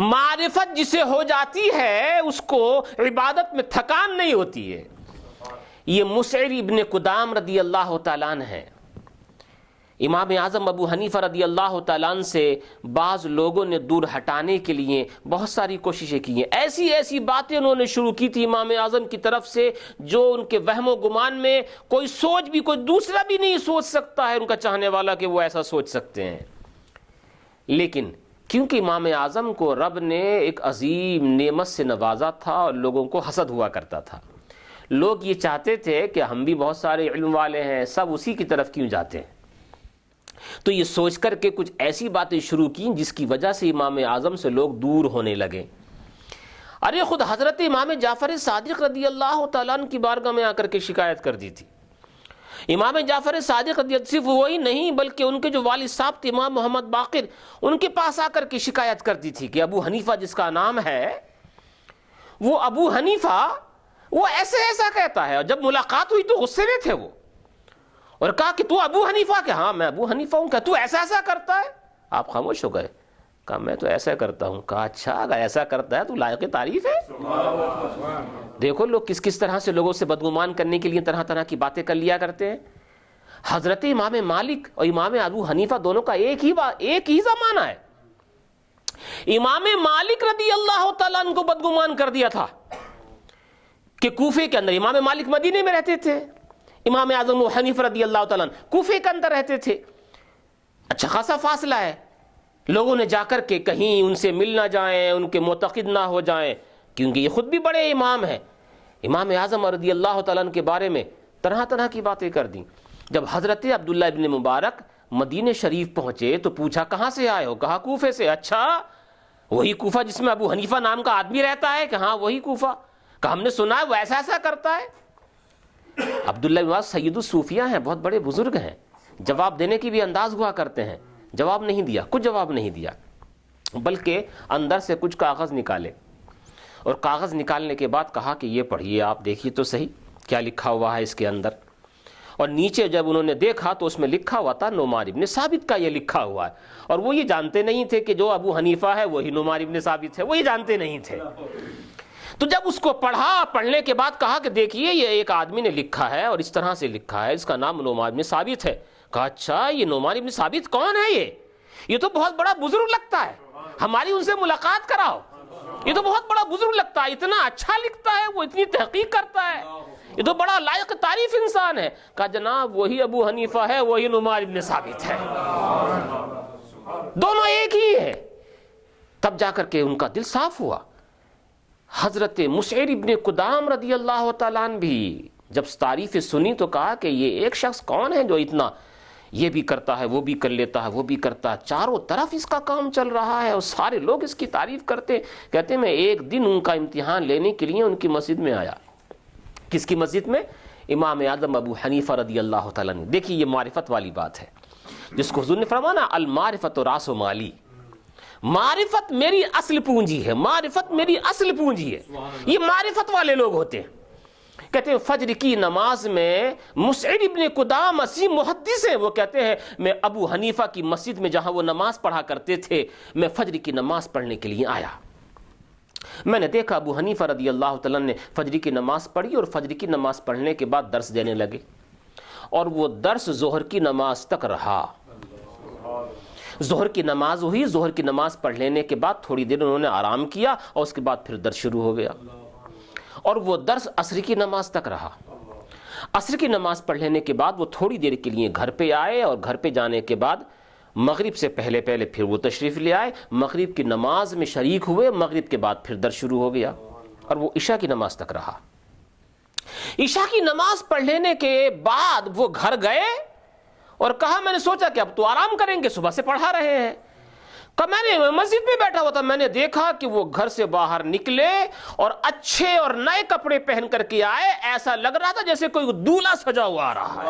معرفت جسے ہو جاتی ہے اس کو عبادت میں تھکان نہیں ہوتی ہے۔ یہ مسعر ابن قدام رضی اللہ تعالیٰ عنہ ہے۔ امام اعظم ابو حنیفہ رضی اللہ تعالیٰ عنہ سے بعض لوگوں نے دور ہٹانے کے لیے بہت ساری کوششیں کی ہیں، ایسی ایسی باتیں انہوں نے شروع کی تھی امام اعظم کی طرف سے جو ان کے وہم و گمان میں کوئی سوچ بھی، کوئی دوسرا بھی نہیں سوچ سکتا ہے ان کا چاہنے والا کہ وہ ایسا سوچ سکتے ہیں۔ لیکن کیونکہ امام اعظم کو رب نے ایک عظیم نعمت سے نوازا تھا اور لوگوں کو حسد ہوا کرتا تھا، لوگ یہ چاہتے تھے کہ ہم بھی بہت سارے علم والے ہیں، سب اسی کی طرف کیوں جاتے ہیں، تو یہ سوچ کر کے کچھ ایسی باتیں شروع کی جس کی وجہ سے امام اعظم سے لوگ دور ہونے لگے۔ ارے خود حضرت امام جعفر صادق رضی اللہ تعالیٰ عنہ کی بارگاہ میں آ کر کے شکایت کر دی تھی۔ امام جعفر صادق رضی اللہ، صرف وہی نہیں بلکہ ان کے جو والد صاحب تھے امام محمد باقر، ان کے پاس آ کر کے شکایت کر دی تھی کہ ابو حنیفہ جس کا نام ہے وہ ابو حنیفہ وہ ایسے ایسا کہتا ہے، اور جب ملاقات ہوئی تو غصے میں تھے وہ، اور کہا کہ تو ابو حنیفہ، کہ ہاں میں ابو حنیفہ ہوں، کہ تو ایسا ایسا کرتا ہے؟ آپ خاموش ہو گئے، کہا میں تو ایسا کرتا ہوں۔ کہا اچھا اگر ایسا کرتا ہے تو لائق تعریف ہے۔ دیکھو لوگ کس کس طرح سے لوگوں سے بدگمان کرنے کے لیے طرح طرح کی باتیں کر لیا کرتے ہیں۔ حضرت امام مالک اور امام ابو حنیفہ دونوں کا ایک ہی زمانہ ہے۔ امام مالک رضی اللہ تعالیٰ عنہ کو بدگمان کر دیا تھا کہ کوفے کے اندر، امام مالک مدینے میں رہتے تھے، امام اعظم ابو حنیفہ رضی اللہ تعالیٰ عنہ کوفے کے اندر رہتے تھے، اچھا خاصا فاصلہ ہے، لوگوں نے جا کر کے کہیں ان سے مل نہ جائیں، ان کے معتقد نہ ہو جائیں، کیونکہ یہ خود بھی بڑے امام ہیں۔ امام اعظم رضی اللہ تعالیٰ عنہ کے بارے میں طرح طرح کی باتیں کر دیں۔ جب حضرت عبداللہ ابن مبارک مدینہ شریف پہنچے تو پوچھا کہاں سے آئے ہو؟ کہا کوفے سے۔ اچھا وہی کوفہ جس میں ابو حنیفہ نام کا آدمی رہتا ہے؟ کہ ہاں وہی کوفہ۔ کہ ہم نے سنا ہے وہ ایسا ایسا کرتا ہے۔ عبداللہ بن عباس سید الصوفیہ ہیں، بہت بڑے بزرگ ہیں، جواب دینے کی بھی انداز ہوا کرتے ہیں، جواب نہیں دیا، کچھ جواب نہیں دیا، بلکہ اندر سے کچھ کاغذ نکالے، اور کاغذ نکالنے کے بعد کہا کہ یہ پڑھیے، آپ دیکھیے تو صحیح کیا لکھا ہوا ہے اس کے اندر۔ اور نیچے جب انہوں نے دیکھا تو اس میں لکھا ہوا تھا نعمان ابن ثابت کا یہ لکھا ہوا ہے، اور وہ یہ جانتے نہیں تھے کہ جو ابو حنیفہ ہے وہی نعمان ابن ثابت ہے، وہ یہ جانتے نہیں تھے۔ تو جب اس کو پڑھا، پڑھنے کے بعد کہا کہ دیکھیے یہ ایک آدمی نے لکھا ہے اور اس طرح سے لکھا ہے، اس کا نام نعمان ابن ثابت ہے۔ کہا اچھا یہ نعمان ابن ثابت کون ہے؟ یہ تو بہت بڑا بزرگ لگتا ہے، ہماری ان سے ملاقات کراؤ، یہ تو بہت بڑا بزرگ لگتا ہے، اتنا اچھا لکھتا ہے، وہ اتنی تحقیق کرتا ہے، یہ تو بڑا لائق تعریف انسان ہے۔ کہا جناب وہی ابو حنیفہ ہے، وہی نعمان ابن ثابت ہے، دونوں ایک ہی ہے۔ تب جا کر کے ان کا دل صاف ہوا۔ حضرت مسعر ابن قدام رضی اللہ تعالیٰ عنہ بھی جب تعریف سنی تو کہا کہ یہ ایک شخص کون ہے جو اتنا یہ بھی کرتا ہے، وہ بھی کر لیتا ہے، وہ بھی کرتا ہے، چاروں طرف اس کا کام چل رہا ہے اور سارے لوگ اس کی تعریف کرتے۔ کہتے میں ایک دن ان کا امتحان لینے کے لیے ان کی مسجد میں آیا۔ کس کی مسجد میں؟ امام اعظم ابو حنیفہ رضی اللہ تعالیٰ عنہ۔ دیکھیے یہ معرفت والی بات ہے جس کو حضور نے فرمانا المعرفت راس و مالی، معرفت میری اصل پونجی ہے، معرفت میری اصل پونجی ہے۔ یہ معرفت والے لوگ ہوتے ہیں۔ کہتے ہیں فجر کی نماز میں مسعر ابن قدام عظیم محدث ہیں، وہ کہتے ہیں میں ابو حنیفہ کی مسجد میں جہاں وہ نماز پڑھا کرتے تھے میں فجر کی نماز پڑھنے کے لیے آیا۔ میں نے دیکھا ابو حنیفہ رضی اللہ تعالیٰ نے فجر کی نماز پڑھی اور فجر کی نماز پڑھنے کے بعد درس دینے لگے، اور وہ درس ظہر کی نماز تک رہا۔ ظہر کی نماز ہوئی، ظہر کی نماز پڑھ لینے کے بعد تھوڑی دیر انہوں نے آرام کیا اور اس کے بعد پھر درس شروع ہو گیا، اور وہ درس عصر کی نماز تک رہا۔ عصر کی نماز پڑھ لینے کے بعد وہ تھوڑی دیر کے لیے گھر پہ آئے، اور گھر پہ جانے کے بعد مغرب سے پہلے پھر وہ تشریف لے آئے، مغرب کی نماز میں شریک ہوئے، مغرب کے بعد پھر درس شروع ہو گیا، اور وہ عشاء کی نماز تک رہا۔ عشاء کی نماز پڑھ لینے کے بعد وہ گھر گئے اور کہا میں نے سوچا کہ اب تو آرام کریں گے، صبح سے پڑھا رہے ہیں۔ میں نے مسجد میں بیٹھا ہوا تھا، میں نے دیکھا کہ وہ گھر سے باہر نکلے اور اچھے اور نئے کپڑے پہن کر کے آئے، ایسا لگ رہا تھا جیسے کوئی دولہا سجا ہوا آ رہا ہے،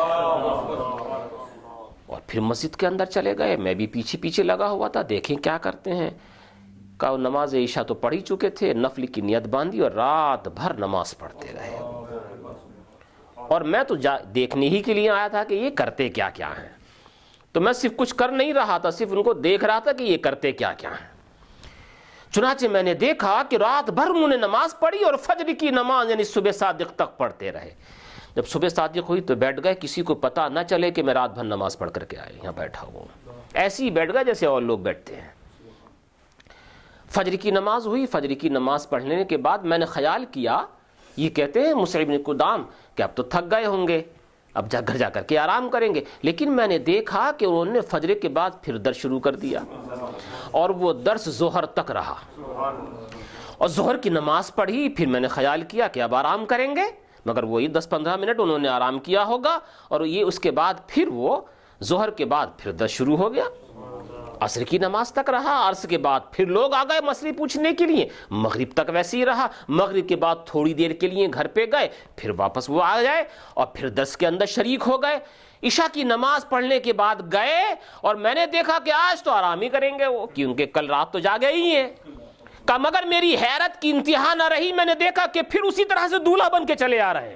اور پھر مسجد کے اندر چلے گئے۔ میں بھی پیچھے پیچھے لگا ہوا تھا، دیکھیں کیا کرتے ہیں۔ کہا نماز عشاء تو پڑھ ہی چکے تھے، نفل کی نیت باندھی اور رات بھر نماز پڑھتے رہے، اور میں تو دیکھنے ہی کے لیے آیا تھا کہ یہ کرتے کیا کیا ہیں، تو میں صرف کچھ کر نہیں رہا تھا، صرف ان کو دیکھ رہا تھا کہ یہ کرتے کیا کیا ہیں۔ چنانچہ میں نے دیکھا کہ رات بھر انہوں نے نماز پڑھی اور فجر کی نماز یعنی صبح صادق تک پڑھتے رہے۔ جب صبح صادق ہوئی تو بیٹھ گئے، کسی کو پتہ نہ چلے کہ میں رات بھر نماز پڑھ کر کے آئے، یہاں بیٹھا ہوا ہوں، ایسے ہی بیٹھ گئے جیسے اور لوگ بیٹھتے ہیں۔ فجر کی نماز ہوئی، فجر کی نماز پڑھ لینے کے بعد میں نے خیال کیا، یہ کہتے ہیں مصعب بن قدام کہ اب تو تھک گئے ہوں گے، اب گھر جا کر کے آرام کریں گے، لیکن میں نے دیکھا کہ انہوں نے فجر کے بعد پھر درس شروع کر دیا، اور وہ درس ظہر تک رہا، اور ظہر کی نماز پڑھی۔ پھر میں نے خیال کیا کہ اب آرام کریں گے، مگر وہی 10-15 منٹ انہوں نے آرام کیا ہوگا، اور یہ اس کے بعد پھر وہ ظہر کے بعد پھر درس شروع ہو گیا، عصر کی نماز تک رہا، عصر کے بعد پھر لوگ آ گئے مسئلے پوچھنے کے لیے، مغرب تک ویسے ہی رہا، مغرب کے بعد تھوڑی دیر کے لیے گھر پہ گئے، پھر واپس وہ آ جائے اور پھر درس کے اندر شریک ہو گئے۔ عشاء کی نماز پڑھنے کے بعد گئے، اور میں نے دیکھا کہ آج تو آرام ہی کریں گے وہ، کیونکہ کل رات تو جاگے ہی ہیں۔ کہا مگر میری حیرت کی انتہا نہ رہی، میں نے دیکھا کہ پھر اسی طرح سے دولہا بن کے چلے آ رہے ہیں،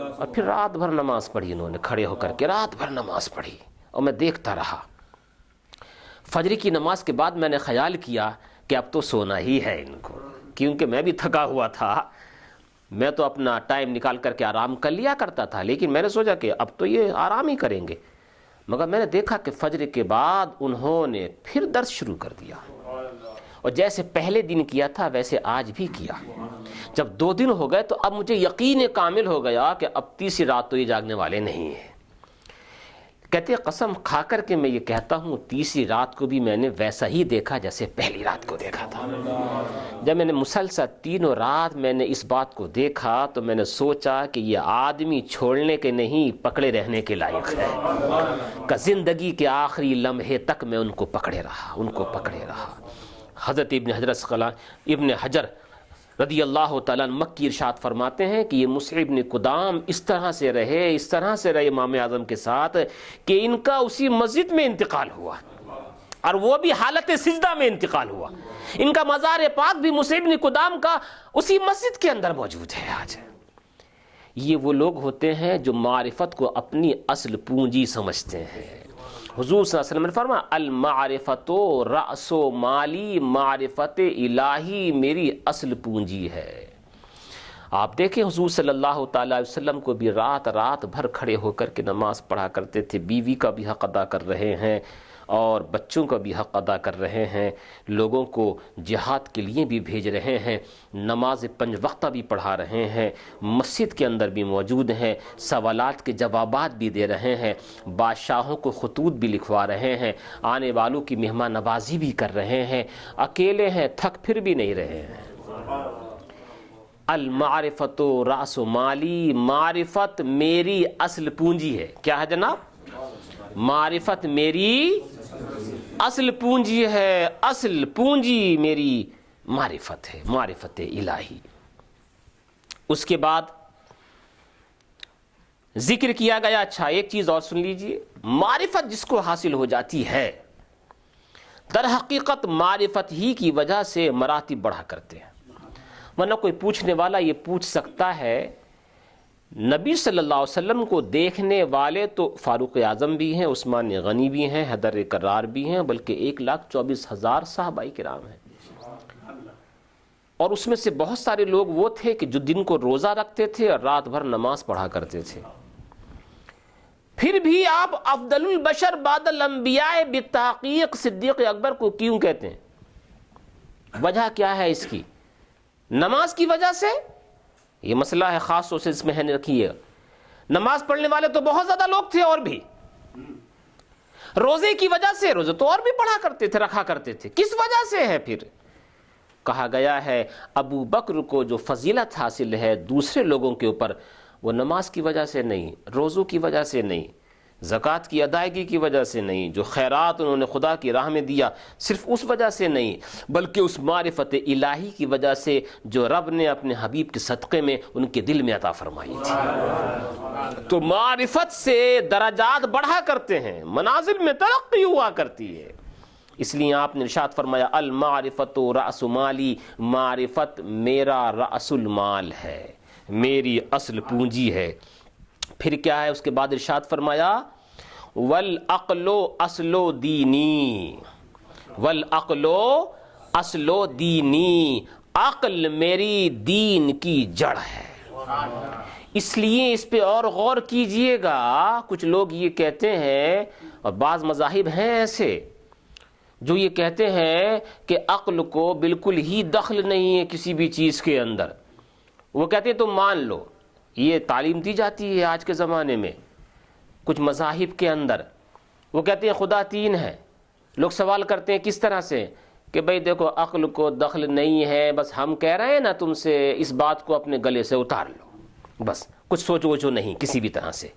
اور پھر رات بھر نماز پڑھی انہوں نے، کھڑے ہو کر کے رات بھر نماز پڑھی، اور میں دیکھتا رہا۔ فجر کی نماز کے بعد میں نے خیال کیا کہ اب تو سونا ہی ہے ان کو، کیونکہ میں بھی تھکا ہوا تھا، میں تو اپنا ٹائم نکال کر کے آرام کر لیا کرتا تھا، لیکن میں نے سوچا کہ اب تو یہ آرام ہی کریں گے، مگر میں نے دیکھا کہ فجر کے بعد انہوں نے پھر درس شروع کر دیا، اور جیسے پہلے دن کیا تھا ویسے آج بھی کیا۔ جب 2 دن ہو گئے تو اب مجھے یقین کامل ہو گیا کہ اب تیسری رات تو یہ جاگنے والے نہیں ہیں۔ کہتے قسم کھا کر کے میں یہ کہتا ہوں، تیسری رات کو بھی میں نے ویسا ہی دیکھا جیسے پہلی رات کو دیکھا تھا۔ جب میں نے مسلسل 3 رات میں نے اس بات کو دیکھا تو میں نے سوچا کہ یہ آدمی چھوڑنے کے نہیں پکڑے رہنے کے لائق ہے، کہ زندگی کے آخری لمحے تک میں ان کو پکڑے رہا۔ حضرت ابن حجر رضی اللہ تعالیٰ مکی ارشاد فرماتے ہیں کہ یہ مصعب بن قدام اس طرح سے رہے امام اعظم کے ساتھ کہ ان کا اسی مسجد میں انتقال ہوا، اور وہ بھی حالت سجدہ میں انتقال ہوا۔ ان کا مزار پاک بھی مصعب بن قدام کا اسی مسجد کے اندر موجود ہے آج۔ یہ وہ لوگ ہوتے ہیں جو معرفت کو اپنی اصل پونجی سمجھتے ہیں۔ حضور صلی اللہ علیہ وسلم نے فرمایا المعرفت رأس مالی، معرفت الہی میری اصل پونجی ہے۔ آپ دیکھیں حضور صلی اللہ تعالیٰ علیہ وسلم کو بھی رات بھر کھڑے ہو کر کے نماز پڑھا کرتے تھے، بیوی کا بھی حق ادا کر رہے ہیں اور بچوں کا بھی حق ادا کر رہے ہیں، لوگوں کو جہاد کے لیے بھی بھیج رہے ہیں، نماز 5 وقتہ بھی پڑھا رہے ہیں، مسجد کے اندر بھی موجود ہیں، سوالات کے جوابات بھی دے رہے ہیں، بادشاہوں کو خطوط بھی لکھوا رہے ہیں، آنے والوں کی مہمان نوازی بھی کر رہے ہیں، اکیلے ہیں، تھک پھر بھی نہیں رہے ہیں۔ المعرفت رأس مالی، معرفت میری اصل پونجی ہے۔ کیا ہے جناب؟ معرفت میری اصل پونجی ہے، اصل پونجی میری معرفت ہے، معرفت الہی۔ اس کے بعد ذکر کیا گیا، اچھا ایک چیز اور سن لیجئے، معرفت جس کو حاصل ہو جاتی ہے در حقیقت معرفت ہی کی وجہ سے مراتب بڑھا کرتے ہیں، ورنہ کوئی پوچھنے والا یہ پوچھ سکتا ہے نبی صلی اللہ علیہ وسلم کو دیکھنے والے تو فاروق اعظم بھی ہیں، عثمان غنی بھی ہیں، حیدر کرار بھی ہیں، بلکہ 1,24,000 صحابہ کرام ہیں۔ اور اس میں سے بہت سارے لوگ وہ تھے کہ جو دن کو روزہ رکھتے تھے اور رات بھر نماز پڑھا کرتے تھے. پھر بھی آپ افضل البشر بعد الانبیاء بالتحقیق صدیق اکبر کو کیوں کہتے ہیں؟ وجہ کیا ہے اس کی؟ نماز کی وجہ سے؟ یہ مسئلہ ہے خاص طور سے اس میں ہے رکھیے. نماز پڑھنے والے تو بہت زیادہ لوگ تھے اور بھی. روزے کی وجہ سے؟ روزے تو اور بھی پڑھا کرتے تھے، رکھا کرتے تھے. کس وجہ سے ہے؟ پھر کہا گیا ہے ابو بکر کو جو فضیلت حاصل ہے دوسرے لوگوں کے اوپر، وہ نماز کی وجہ سے نہیں، روزوں کی وجہ سے نہیں، زکوٰۃ کی ادائیگی کی وجہ سے نہیں، جو خیرات انہوں نے خدا کی راہ میں دیا صرف اس وجہ سے نہیں، بلکہ اس معرفت الہی کی وجہ سے جو رب نے اپنے حبیب کے صدقے میں ان کے دل میں عطا فرمائی تھی. تو معرفت سے درجات بڑھا کرتے ہیں، منازل میں ترقی ہوا کرتی ہے. اس لیے آپ نے ارشاد فرمایا المعرفت رأس مالی، معرفت میرا رأس المال ہے، میری اصل پونجی ہے. پھر کیا ہے اس کے بعد ارشاد فرمایا والعقل اصل دینی، والعقل اصل دینی، عقل میری دین کی جڑ ہے. اس لیے اس پہ اور غور کیجئے گا. کچھ لوگ یہ کہتے ہیں اور بعض مذاہب ہیں ایسے جو یہ کہتے ہیں کہ عقل کو بالکل ہی دخل نہیں ہے کسی بھی چیز کے اندر. وہ کہتے ہیں تم مان لو. یہ تعلیم دی جاتی ہے آج کے زمانے میں کچھ مذاہب کے اندر. وہ کہتے ہیں خدا تین ہے. لوگ سوال کرتے ہیں کس طرح سے کہ بھئی دیکھو عقل کو دخل نہیں ہے، بس ہم کہہ رہے ہیں نا تم سے اس بات کو اپنے گلے سے اتار لو، بس کچھ سوچو ووچو نہیں کسی بھی طرح سے،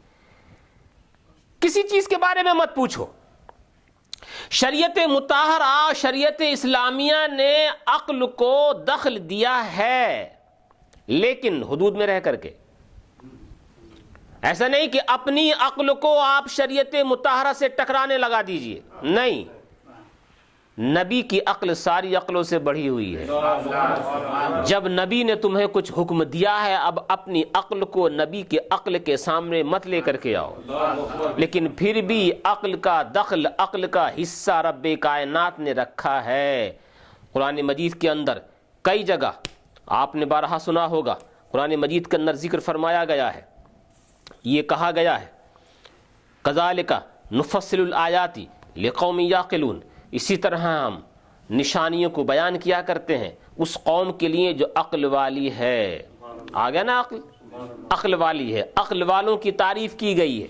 کسی چیز کے بارے میں مت پوچھو. شریعت مطہرہ، شریعت اسلامیہ نے عقل کو دخل دیا ہے لیکن حدود میں رہ کر کے. ایسا نہیں کہ اپنی عقل کو آپ شریعت مطہرہ سے ٹکرانے لگا دیجئے، نہیں. نبی کی عقل ساری عقلوں سے بڑھی ہوئی ہے. جب نبی نے تمہیں کچھ حکم دیا ہے اب اپنی عقل کو نبی کے عقل کے سامنے مت لے کر کے آؤ. لیکن پھر بھی عقل کا دخل، عقل کا حصہ رب کائنات نے رکھا ہے. قرآن مجید کے اندر کئی جگہ آپ نے بارہا سنا ہوگا، قرآن مجید کے اندر ذکر فرمایا گیا ہے، یہ کہا گیا ہے کذالک نفصل الآیات لقوم یعقلون. اسی طرح ہم نشانیوں کو بیان کیا کرتے ہیں اس قوم کے لیے جو عقل والی ہے. آ گیا نا عقل، عقل والی ہے. عقل والوں کی تعریف کی گئی ہے.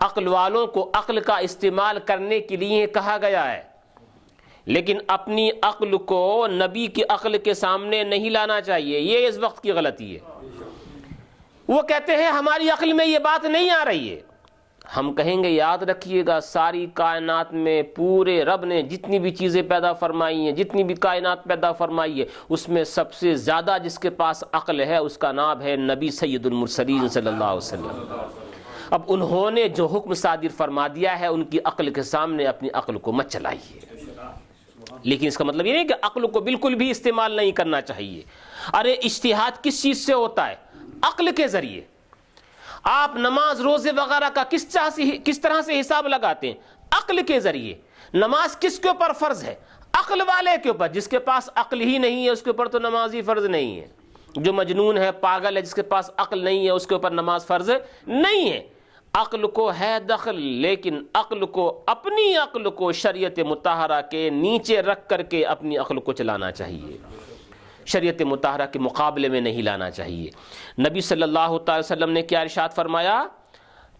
عقل والوں کو عقل کا استعمال کرنے کے لیے کہا گیا ہے، لیکن اپنی عقل کو نبی کی عقل کے سامنے نہیں لانا چاہیے. یہ اس وقت کی غلطی ہے. وہ کہتے ہیں ہماری عقل میں یہ بات نہیں آ رہی ہے. ہم کہیں گے یاد رکھیے گا ساری کائنات میں پورے رب نے جتنی بھی چیزیں پیدا فرمائی ہیں، جتنی بھی کائنات پیدا فرمائی ہے، اس میں سب سے زیادہ جس کے پاس عقل ہے اس کا نام ہے نبی سید المرسلین صلی اللہ علیہ وسلم. اب انہوں نے جو حکم صادر فرما دیا ہے ان کی عقل کے سامنے اپنی عقل کو مت چلائیے. لیکن اس کا مطلب یہ نہیں کہ عقل کو بالکل بھی استعمال نہیں کرنا چاہیے. ارے اجتہاد کس چیز سے ہوتا ہے؟ عقل کے ذریعے. آپ نماز روزے وغیرہ کا کس طرح سے حساب لگاتے ہیں؟ عقل کے ذریعے. نماز کس کے اوپر فرض ہے؟ عقل والے کے اوپر. جس کے پاس عقل ہی نہیں ہے اس کے اوپر تو نماز ہی فرض نہیں ہے. جو مجنون ہے، پاگل ہے، جس کے پاس عقل نہیں ہے اس کے اوپر نماز فرض نہیں ہے. عقل کو ہے دخل، لیکن عقل کو، اپنی عقل کو شریعت مطہرہ کے نیچے رکھ کر کے اپنی عقل کو چلانا چاہیے، شریعت مطہرہ کے مقابلے میں نہیں لانا چاہیے. نبی صلی اللہ تعالی وسلم نے کیا ارشاد فرمایا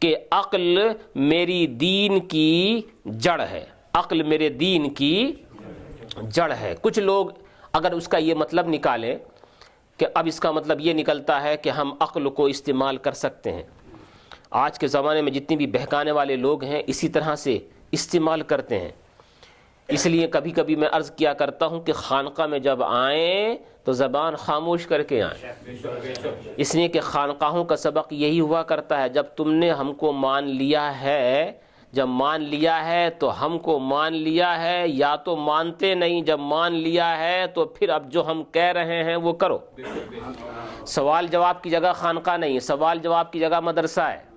کہ عقل میری دین کی جڑ ہے، عقل میرے دین کی جڑ ہے. کچھ لوگ اگر اس کا یہ مطلب نکالیں کہ اب اس کا مطلب یہ نکلتا ہے کہ ہم عقل کو استعمال کر سکتے ہیں. آج کے زمانے میں جتنی بھی بہکانے والے لوگ ہیں اسی طرح سے استعمال کرتے ہیں. اس لیے کبھی کبھی میں عرض کیا کرتا ہوں کہ خانقاہ میں جب آئیں تو زبان خاموش کر کے آئیں، اس لیے کہ خانقاہوں کا سبق یہی ہوا کرتا ہے جب تم نے ہم کو مان لیا ہے، جب مان لیا ہے تو ہم کو مان لیا ہے، یا تو مانتے نہیں، جب مان لیا ہے تو پھر اب جو ہم کہہ رہے ہیں وہ کرو. سوال جواب کی جگہ خانقاہ نہیں، سوال جواب کی جگہ مدرسہ ہے.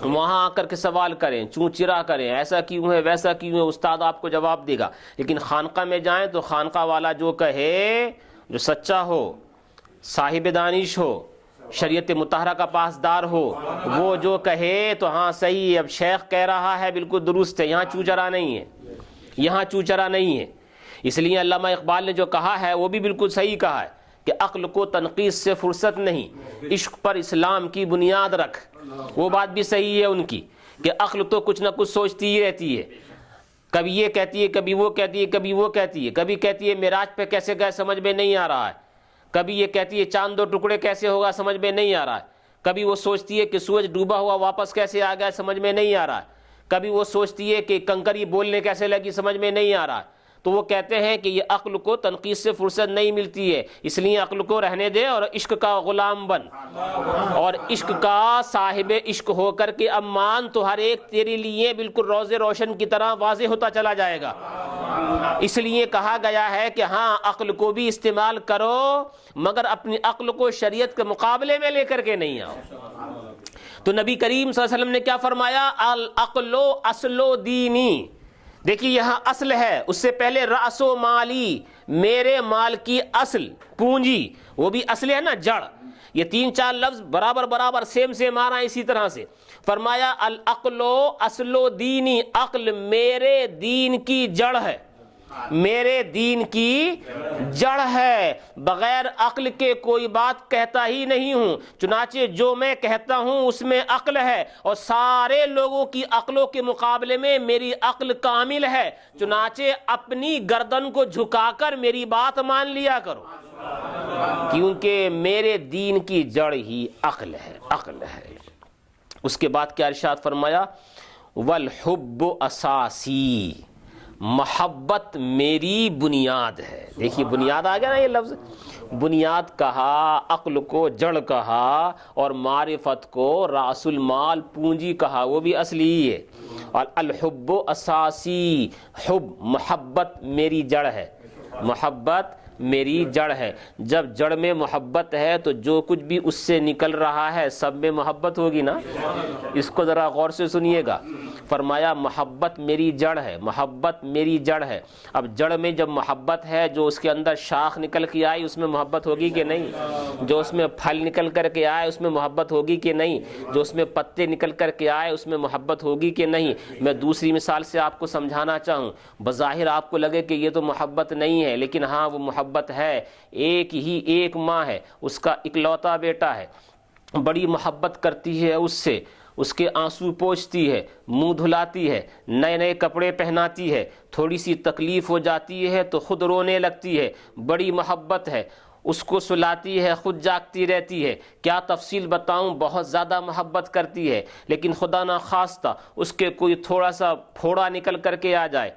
وہاں آ کر کے سوال کریں، چوں چرا کریں، ایسا کیوں ہے ویسا کیوں ہے، استاد آپ کو جواب دے گا. لیکن خانقاہ میں جائیں تو خانقاہ والا جو کہے جو سچا ہو، صاحب دانش ہو، شریعت مطہرہ کا پاسدار ہو، وہ جو کہے تو ہاں صحیح ہے، اب شیخ کہہ رہا ہے بالکل درست ہے، یہاں چوچرا نہیں ہے، یہاں چوچرا نہیں ہے۔ اس لیے علامہ اقبال نے جو کہا ہے وہ بھی بالکل صحیح کہا ہے کہ عقل کو تنقید سے فرصت نہیں، عشق پر اسلام کی بنیاد رکھ۔ وہ بات بھی صحیح ہے ان کی کہ عقل تو کچھ نہ کچھ سوچتی ہی رہتی ہے، کبھی یہ کہتی ہے، کبھی وہ کہتی ہے، کبھی وہ کہتی ہے، کبھی کہتی ہے معراج پہ کیسے گئے سمجھ میں نہیں آ رہا ہے، کبھی یہ کہتی ہے چاند دو ٹکڑے کیسے ہوگا سمجھ میں نہیں آ رہا ہے، کبھی وہ سوچتی ہے کہ سورج ڈوبا ہوا واپس کیسے آ گیا سمجھ میں نہیں آ رہا ہے، کبھی وہ سوچتی ہے کہ کنکری بولنے کیسے لگی سمجھ میں نہیں آ رہا ہے۔ تو وہ کہتے ہیں کہ یہ عقل کو تنقید سے فرصت نہیں ملتی ہے، اس لیے عقل کو رہنے دے اور عشق کا غلام بن، اور عشق کا صاحب عشق ہو کر کے اب مان تو ہر ایک تیرے لیے بالکل روز روشن کی طرح واضح ہوتا چلا جائے گا۔ اس لیے کہا گیا ہے کہ ہاں عقل کو بھی استعمال کرو، مگر اپنی عقل کو شریعت کے مقابلے میں لے کر کے نہیں آؤ۔ تو نبی کریم صلی اللہ علیہ وسلم نے کیا فرمایا؟ العقل اصل دینی۔ دیکھیے یہاں اصل ہے، اس سے پہلے رأس و مالی، میرے مال کی اصل، پونجی، وہ بھی اصل ہے نا، جڑ۔ یہ تین چار لفظ برابر برابر سیم سیم آ رہا ہے اسی طرح سے۔ فرمایا العقل اصل دینی، عقل میرے دین کی جڑ ہے، میرے دین کی جڑ ہے، بغیر عقل کے کوئی بات کہتا ہی نہیں ہوں، چنانچہ جو میں کہتا ہوں اس میں عقل ہے، اور سارے لوگوں کی عقلوں کے مقابلے میں میری عقل کامل ہے، چنانچہ اپنی گردن کو جھکا کر میری بات مان لیا کرو، کیونکہ میرے دین کی جڑ ہی عقل ہے، عقل ہے۔ اس کے بعد کیا ارشاد فرمایا؟ والحب اساسی، محبت میری بنیاد ہے۔ دیکھیے بنیاد آ گیا نا، یہ لفظ بنیاد کہا، عقل کو جڑ کہا، اور معرفت کو راس المال پونجی کہا، وہ بھی اصلی ہی ہے۔ اور الحب اساسی، حب محبت میری جڑ ہے، محبت میری جڑ ہے۔ جب جڑ میں محبت ہے تو جو کچھ بھی اس سے نکل رہا ہے سب میں محبت ہوگی نا۔ اس کو ذرا غور سے سنیے گا۔ فرمایا محبت میری جڑ ہے، محبت میری جڑ ہے۔ اب جڑ میں جب محبت ہے، جو اس کے اندر شاخ نکل کے آئی اس میں محبت ہوگی کہ نہیں؟ جو اس میں پھل نکل کر کے آئے اس میں محبت ہوگی کہ نہیں؟ جو اس میں پتے نکل کر کے آئے اس میں محبت ہوگی کہ نہیں؟ میں دوسری مثال سے آپ کو سمجھانا چاہوں، بظاہر آپ کو لگے کہ یہ تو محبت نہیں ہے، لیکن ہاں وہ محبت ہے۔ ایک ماں ہے، اس کا اکلوتا بیٹا ہے، بڑی محبت کرتی ہے اس سے، اس کے آنسو پوچھتی ہے، منہ دھلاتی ہے، نئے نئے کپڑے پہناتی ہے، تھوڑی سی تکلیف ہو جاتی ہے تو خود رونے لگتی ہے، بڑی محبت ہے، اس کو سلاتی ہے، خود جاگتی رہتی ہے، کیا تفصیل بتاؤں، بہت زیادہ محبت کرتی ہے۔ لیکن خدا نخواستہ اس کے کوئی تھوڑا سا پھوڑا نکل کر کے آ جائے،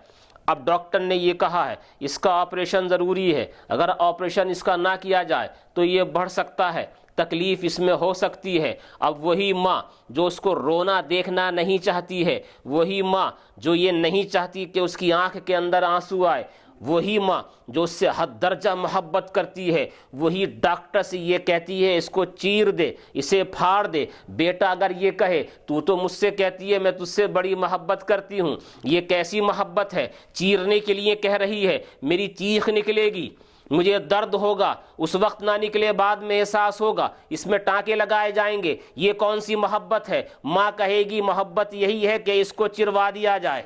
اب ڈاکٹر نے یہ کہا ہے اس کا آپریشن ضروری ہے، اگر آپریشن اس کا نہ کیا جائے تو یہ بڑھ سکتا ہے، تکلیف اس میں ہو سکتی ہے۔ اب وہی ماں جو اس کو رونا دیکھنا نہیں چاہتی ہے، وہی ماں جو یہ نہیں چاہتی کہ اس کی آنکھ کے اندر آنسو آئے، وہی ماں جو اس سے حد درجہ محبت کرتی ہے، وہی ڈاکٹر سے یہ کہتی ہے اس کو چیر دے، اسے پھاڑ دے۔ بیٹا اگر یہ کہے تو مجھ سے کہتی ہے میں تجھ سے بڑی محبت کرتی ہوں، یہ کیسی محبت ہے؟ چیرنے کے لیے کہہ رہی ہے، میری چیخ نکلے گی، مجھے درد ہوگا، اس وقت نہ نکلے بعد میں احساس ہوگا، اس میں ٹانکے لگائے جائیں گے، یہ کون سی محبت ہے؟ ماں کہے گی محبت یہی ہے کہ اس کو چروا دیا جائے،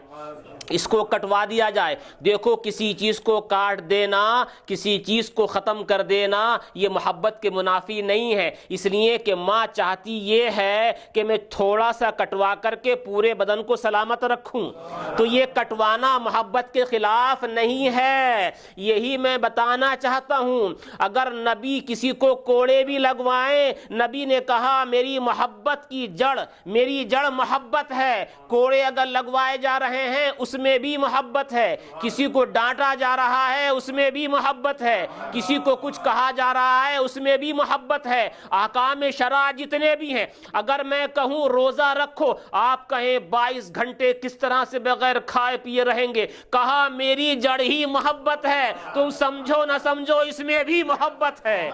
اس کو کٹوا دیا جائے۔ دیکھو کسی چیز کو کاٹ دینا، کسی چیز کو ختم کر دینا یہ محبت کے منافی نہیں ہے، اس لیے کہ ماں چاہتی یہ ہے کہ میں تھوڑا سا کٹوا کر کے پورے بدن کو سلامت رکھوں، تو یہ کٹوانا محبت کے خلاف نہیں ہے۔ یہی میں بتانا چاہتا ہوں، اگر نبی کسی کو کوڑے بھی لگوائیں، نبی نے کہا میری محبت کی جڑ، میری جڑ محبت ہے، کوڑے اگر لگوائے جا رہے ہیں اس میں بھی محبت ہے، کسی کو ڈانٹا جا رہا ہے اس میں بھی محبت ہے، کسی کو کچھ کہا جا رہا ہے اس میں بھی محبت ہے۔ احکام شرع جتنے بھی ہیں، اگر میں کہوں روزہ رکھو، آپ کہیں 22 گھنٹے کس طرح سے بغیر کھائے پیے رہیں گے، کہا میری جڑ ہی محبت ہے، تم سمجھو نہ سمجھو اس میں بھی محبت ہے۔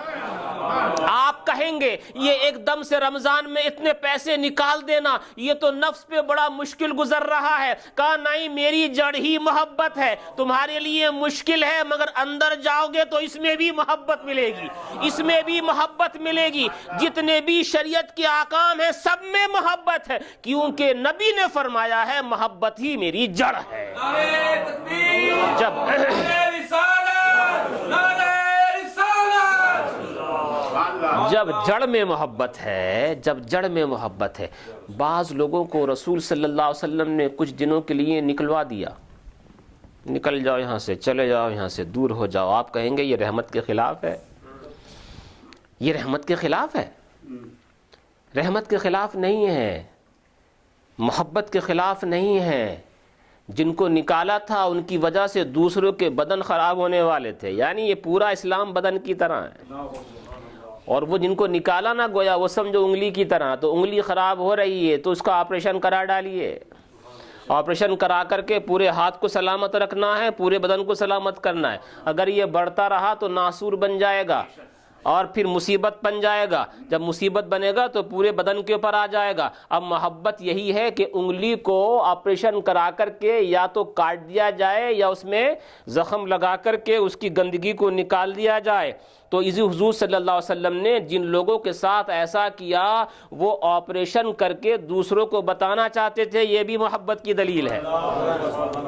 آپ کہیں گے یہ ایک دم سے رمضان میں اتنے پیسے نکال دینا یہ تو نفس پہ بڑا مشکل گزر رہا ہے. کہا نہیں، میری جڑ ہی محبت ہے. تمہارے لیے مشکل ہے مگر اندر جاؤ گے تو اس میں بھی محبت ملے گی، اس میں بھی محبت ملے گی. جتنے بھی شریعت کے احکام ہیں سب میں محبت ہے، کیونکہ نبی نے فرمایا ہے محبت ہی میری جڑ ہے. جب جڑ میں محبت ہے، جب جڑ میں محبت ہے. بعض لوگوں کو رسول صلی اللہ علیہ وسلم نے کچھ دنوں کے لیے نکلوا دیا، نکل جاؤ یہاں سے، چلے جاؤ یہاں سے، دور ہو جاؤ. آپ کہیں گے یہ رحمت کے خلاف ہے، یہ رحمت کے خلاف ہے. رحمت کے خلاف نہیں ہے، محبت کے خلاف نہیں ہے. جن کو نکالا تھا ان کی وجہ سے دوسروں کے بدن خراب ہونے والے تھے، یعنی یہ پورا اسلام بدن کی طرح ہے. اور وہ جن کو نکالا نہ گویا وہ سمجھو انگلی کی طرح، تو انگلی خراب ہو رہی ہے تو اس کا آپریشن کرا ڈالیے. آپریشن کرا کر کے پورے ہاتھ کو سلامت رکھنا ہے، پورے بدن کو سلامت کرنا ہے. اگر یہ بڑھتا رہا تو ناسور بن جائے گا اور پھر مصیبت بن جائے گا. جب مصیبت بنے گا تو پورے بدن کے اوپر آ جائے گا. اب محبت یہی ہے کہ انگلی کو آپریشن کرا کر کے یا تو کاٹ دیا جائے یا اس میں زخم لگا کر کے اس کی گندگی کو نکال دیا جائے. تو اسی حضور صلی اللہ علیہ وسلم نے جن لوگوں کے ساتھ ایسا کیا وہ آپریشن کر کے دوسروں کو بتانا چاہتے تھے. یہ بھی محبت کی دلیل ہے،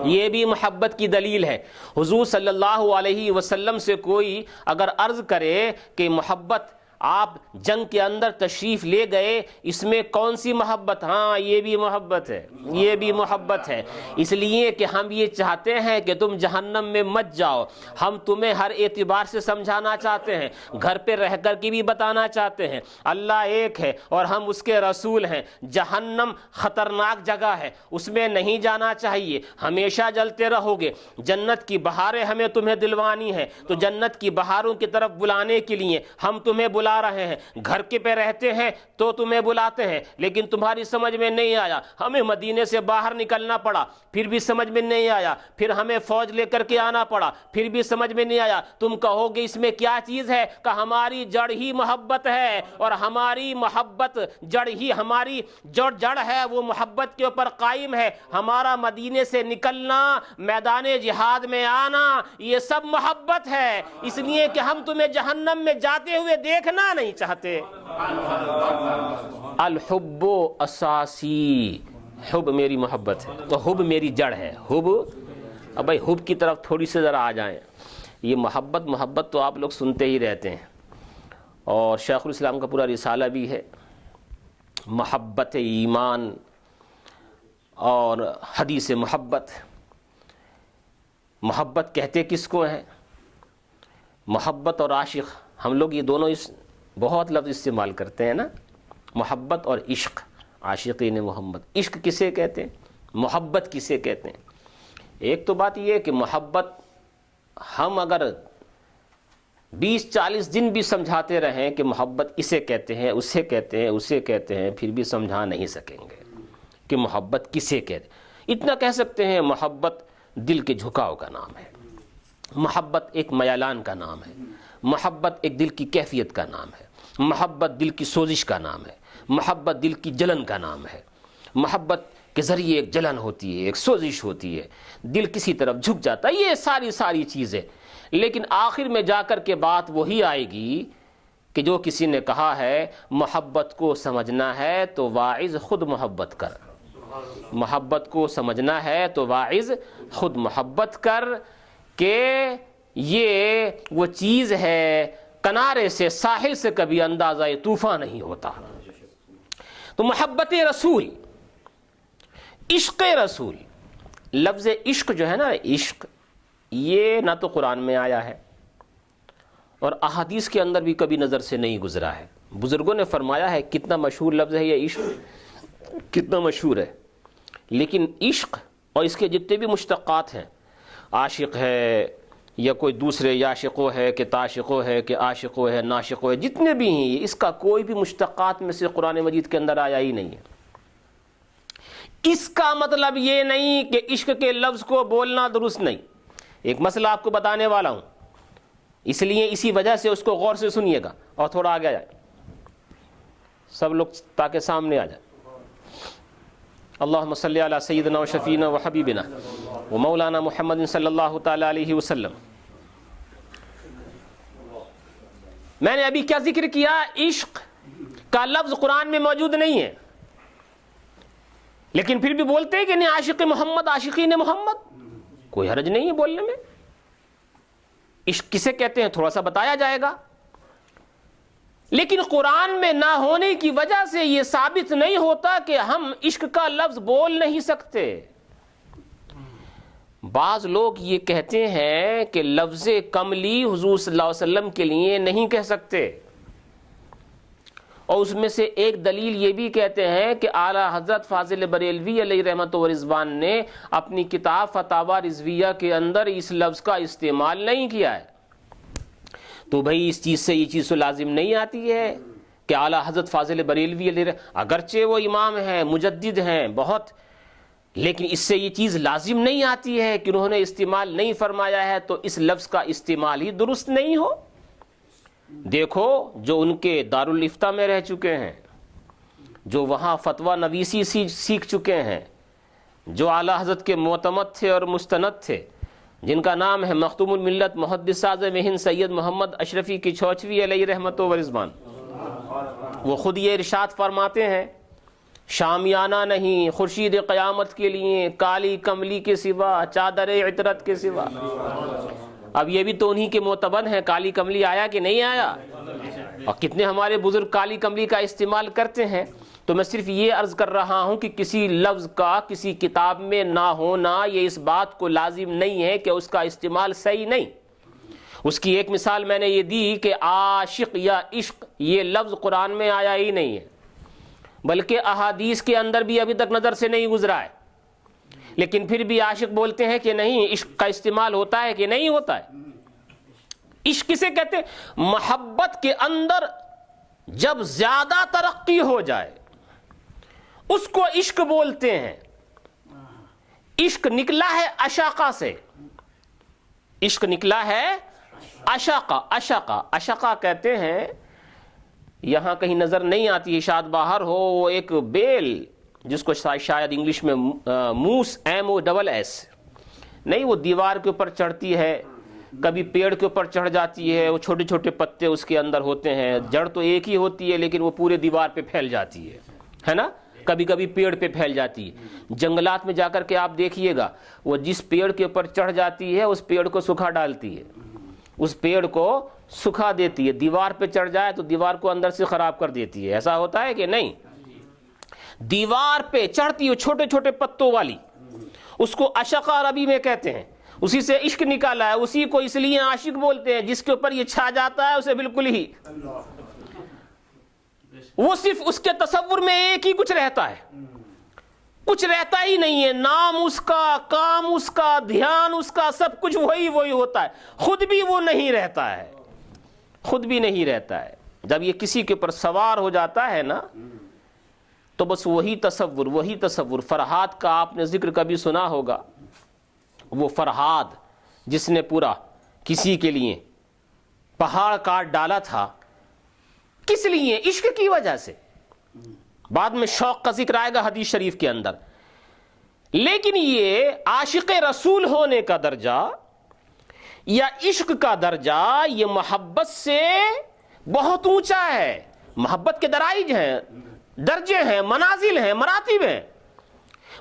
یہ بھی محبت کی دلیل ہے. حضور صلی اللہ علیہ وسلم سے کوئی اگر عرض کرے کہ محبت، آپ جنگ کے اندر تشریف لے گئے، اس میں کون سی محبت؟ ہاں یہ بھی محبت ہے، یہ بھی محبت ہے. اس لیے کہ ہم یہ چاہتے ہیں کہ تم جہنم میں مت جاؤ. ہم تمہیں ہر اعتبار سے سمجھانا چاہتے ہیں، گھر پہ رہ کر کے بھی بتانا چاہتے ہیں اللہ ایک ہے اور ہم اس کے رسول ہیں. جہنم خطرناک جگہ ہے، اس میں نہیں جانا چاہیے، ہمیشہ جلتے رہو گے. جنت کی بہاریں ہمیں تمہیں دلوانی ہے، تو جنت کی بہاروں کی طرف بلانے کے لیے ہم تمہیں بلا رہے ہیں. گھر کے پہ رہتے ہیں تو تمہیں بلاتے ہیں لیکن تمہاری سمجھ میں نہیں آیا. ہمیں مدینے سے باہر نکلنا پڑا، پھر بھی سمجھ میں نہیں آیا. پھر ہمیں فوج لے کر کے آنا پڑا، پھر بھی سمجھ میں نہیں آیا. تم کہو گے اس میں کیا چیز ہے؟ کہ ہماری جڑ ہی محبت ہے، اور ہماری محبت جڑ ہی، ہماری جڑ ہے وہ محبت کے اوپر قائم ہے. ہمارا مدینے سے نکلنا، میدان جہاد میں آنا، یہ سب محبت ہے. اس لیے کہ ہم تمہیں جہنم میں جاتے ہوئے دیکھنا نہیں چاہتے. الحب اساسی، حب میری محبت ہے، تو حب میری جڑ ہے. حب، اب بھائی حب کی طرف تھوڑی سی ذرا آ جائیں. یہ محبت تو آپ لوگ سنتے ہی رہتے ہیں، اور شیخ الاسلام کا پورا رسالہ بھی ہے محبت ایمان اور حدیث محبت. محبت کہتے کس کو ہیں؟ محبت اور عاشق، ہم لوگ یہ دونوں بہت لفظ استعمال کرتے ہیں نا، محبت اور عشق. عاشقین محمد، عشق کسے کہتے ہیں، محبت کسے کہتے ہیں؟ ایک تو بات یہ ہے کہ محبت ہم اگر 20-40 دن بھی سمجھاتے رہیں کہ محبت اسے کہتے ہیں، اسے کہتے ہیں، اسے کہتے ہیں، پھر بھی سمجھا نہیں سکیں گے کہ محبت کسے کہتے ہیں. اتنا کہہ سکتے ہیں محبت دل کے جھکاؤ کا نام ہے، محبت ایک میلان کا نام ہے، محبت ایک دل کی کیفیت کا نام ہے، محبت دل کی سوزش کا نام ہے، محبت دل کی جلن کا نام ہے. محبت کے ذریعے ایک جلن ہوتی ہے، ایک سوزش ہوتی ہے، دل کسی طرف جھک جاتا ہے. یہ ساری چیزیں، لیکن آخر میں جا کر کے بات وہی آئے گی کہ جو کسی نے کہا ہے محبت کو سمجھنا ہے تو واعظ خود محبت کر. محبت کو سمجھنا ہے تو واعظ خود محبت کر، کہ یہ وہ چیز ہے کنارے سے، ساحل سے کبھی اندازہ طوفان نہیں ہوتا. تو محبت رسول، عشق رسول، لفظ عشق جو ہے نا، عشق یہ نہ تو قرآن میں آیا ہے اور احادیث کے اندر بھی کبھی نظر سے نہیں گزرا ہے. بزرگوں نے فرمایا ہے کتنا مشہور لفظ ہے یہ عشق، کتنا مشہور ہے. لیکن عشق اور اس کے جتنے بھی مشتقات ہیں، عاشق ہے یا کوئی دوسرے یاشقو ہے کہ تاشقو ہے کہ عاشقو ہے ناشقو ہے، جتنے بھی ہیں اس کا کوئی بھی مشتقات میں سے قرآن مجید کے اندر آیا ہی نہیں ہے. اس کا مطلب یہ نہیں کہ عشق کے لفظ کو بولنا درست نہیں. ایک مسئلہ آپ کو بتانے والا ہوں، اس لیے اسی وجہ سے اس کو غور سے سنیے گا، اور تھوڑا آگے جائے سب لوگ تاکہ سامنے آ جائے. اللہم صلی علی سیدنا و شفینا و حبیبنا و مولانا محمد صلی اللہ تعالی علیہ وسلم. میں نے ابھی کیا ذکر کیا؟ عشق کا لفظ قرآن میں موجود نہیں ہے، لیکن پھر بھی بولتے ہیں کہ نہیں عاشق محمد، عاشقین محمد. کوئی حرج نہیں ہے بولنے میں. عشق کسے کہتے ہیں تھوڑا سا بتایا جائے گا، لیکن قرآن میں نہ ہونے کی وجہ سے یہ ثابت نہیں ہوتا کہ ہم عشق کا لفظ بول نہیں سکتے. بعض لوگ یہ کہتے ہیں کہ لفظ کملی حضور صلی اللہ علیہ وسلم کے لیے نہیں کہہ سکتے، اور اس میں سے ایک دلیل یہ بھی کہتے ہیں کہ اعلیٰ حضرت فاضل بریلوی علیہ رحمت و رضوان نے اپنی کتاب فتاوی رضویہ کے اندر اس لفظ کا استعمال نہیں کیا ہے. تو بھئی اس چیز سے یہ چیز تو لازم نہیں آتی ہے کہ اعلیٰ حضرت فاضل بریلوی علیہ، اگرچہ وہ امام ہیں مجدد ہیں بہت، لیکن اس سے یہ چیز لازم نہیں آتی ہے کہ انہوں نے استعمال نہیں فرمایا ہے تو اس لفظ کا استعمال ہی درست نہیں ہو. دیکھو جو ان کے دارالافتاء میں رہ چکے ہیں، جو وہاں فتویٰ نویسی سیکھ چکے ہیں، جو اعلیٰ حضرت کے معتمد تھے اور مستند تھے، جن کا نام ہے مختوم الملت محدث اعظم ہند سید محمد اشرفی کی چھوچوی علیہ رحمت و رضوان، وہ خود یہ ارشاد فرماتے ہیں شامیانہ نہیں خورشید قیامت کے لیے کالی کملی کے سوا چادر عطرت کے سوا. اب یہ بھی تو انہی کے معتبر ہیں، کالی کملی آیا کہ نہیں آیا، اور کتنے ہمارے بزرگ کالی کملی کا استعمال کرتے ہیں. تو میں صرف یہ عرض کر رہا ہوں کہ کسی لفظ کا کسی کتاب میں نہ ہونا یہ اس بات کو لازم نہیں ہے کہ اس کا استعمال صحیح نہیں. اس کی ایک مثال میں نے یہ دی کہ عاشق یا عشق یہ لفظ قرآن میں آیا ہی نہیں ہے، بلکہ احادیث کے اندر بھی ابھی تک نظر سے نہیں گزرا ہے، لیکن پھر بھی عاشق بولتے ہیں کہ نہیں عشق کا استعمال ہوتا ہے کہ نہیں ہوتا ہے. عشق کسے کہتے ہیں؟ محبت کے اندر جب زیادہ ترقی ہو جائے اس کو عشق بولتے ہیں. عشق نکلا ہے اشاقہ سے، عشق نکلا ہے اشاقہ. اشاقہ کہتے ہیں، یہاں کہیں نظر نہیں آتی، شاید باہر ہو، وہ ایک بیل جس کو شاید انگلش میں موس MOSS نہیں، وہ دیوار کے اوپر چڑھتی ہے، کبھی پیڑ کے اوپر چڑھ جاتی ہے، وہ چھوٹے چھوٹے پتے اس کے اندر ہوتے ہیں، جڑ تو ایک ہی ہوتی ہے لیکن وہ پورے دیوار پہ پھیل جاتی ہے نا، کبھی کبھی پیڑ پہ پھیل جاتی ہے. جنگلات میں جا کر کے آپ دیکھیے گا، وہ جس پیڑ کے اوپر چڑھ جاتی ہے اس پیڑ کو سکھا ڈالتی ہے، اس پیڑ کو سکھا دیتی ہے. دیوار پہ چڑھ جائے تو دیوار کو اندر سے خراب کر دیتی ہے. ایسا ہوتا ہے کہ نہیں؟ دیوار پہ چڑھتی ہے چھوٹے چھوٹے پتوں والی، اس کو اشقہ عربی میں کہتے ہیں. اسی سے عشق نکالا ہے، اسی کو اس لیے عاشق بولتے ہیں جس کے اوپر یہ چھا جاتا ہے اسے بالکل ہی، وہ صرف اس کے تصور میں ایک ہی کچھ رہتا ہے، کچھ رہتا ہی نہیں ہے، نام اس کا، کام اس کا، دھیان اس کا، سب کچھ وہی ہوتا ہے، خود بھی وہ نہیں رہتا ہے، خود بھی نہیں رہتا ہے. جب یہ کسی کے اوپر سوار ہو جاتا ہے نا تو بس وہی تصور. فرہاد کا آپ نے ذکر کبھی سنا ہوگا، وہ فرہاد جس نے پورا کسی کے لیے پہاڑ کاٹ ڈالا تھا، کس لیے؟ عشق کی وجہ سے. بعد میں شوق کا ذکر آئے گا حدیث شریف کے اندر. لیکن یہ عاشق رسول ہونے کا درجہ یا عشق کا درجہ یہ محبت سے بہت اونچا ہے. محبت کے درائج ہیں، درجے ہیں، منازل ہیں، مراتب ہیں.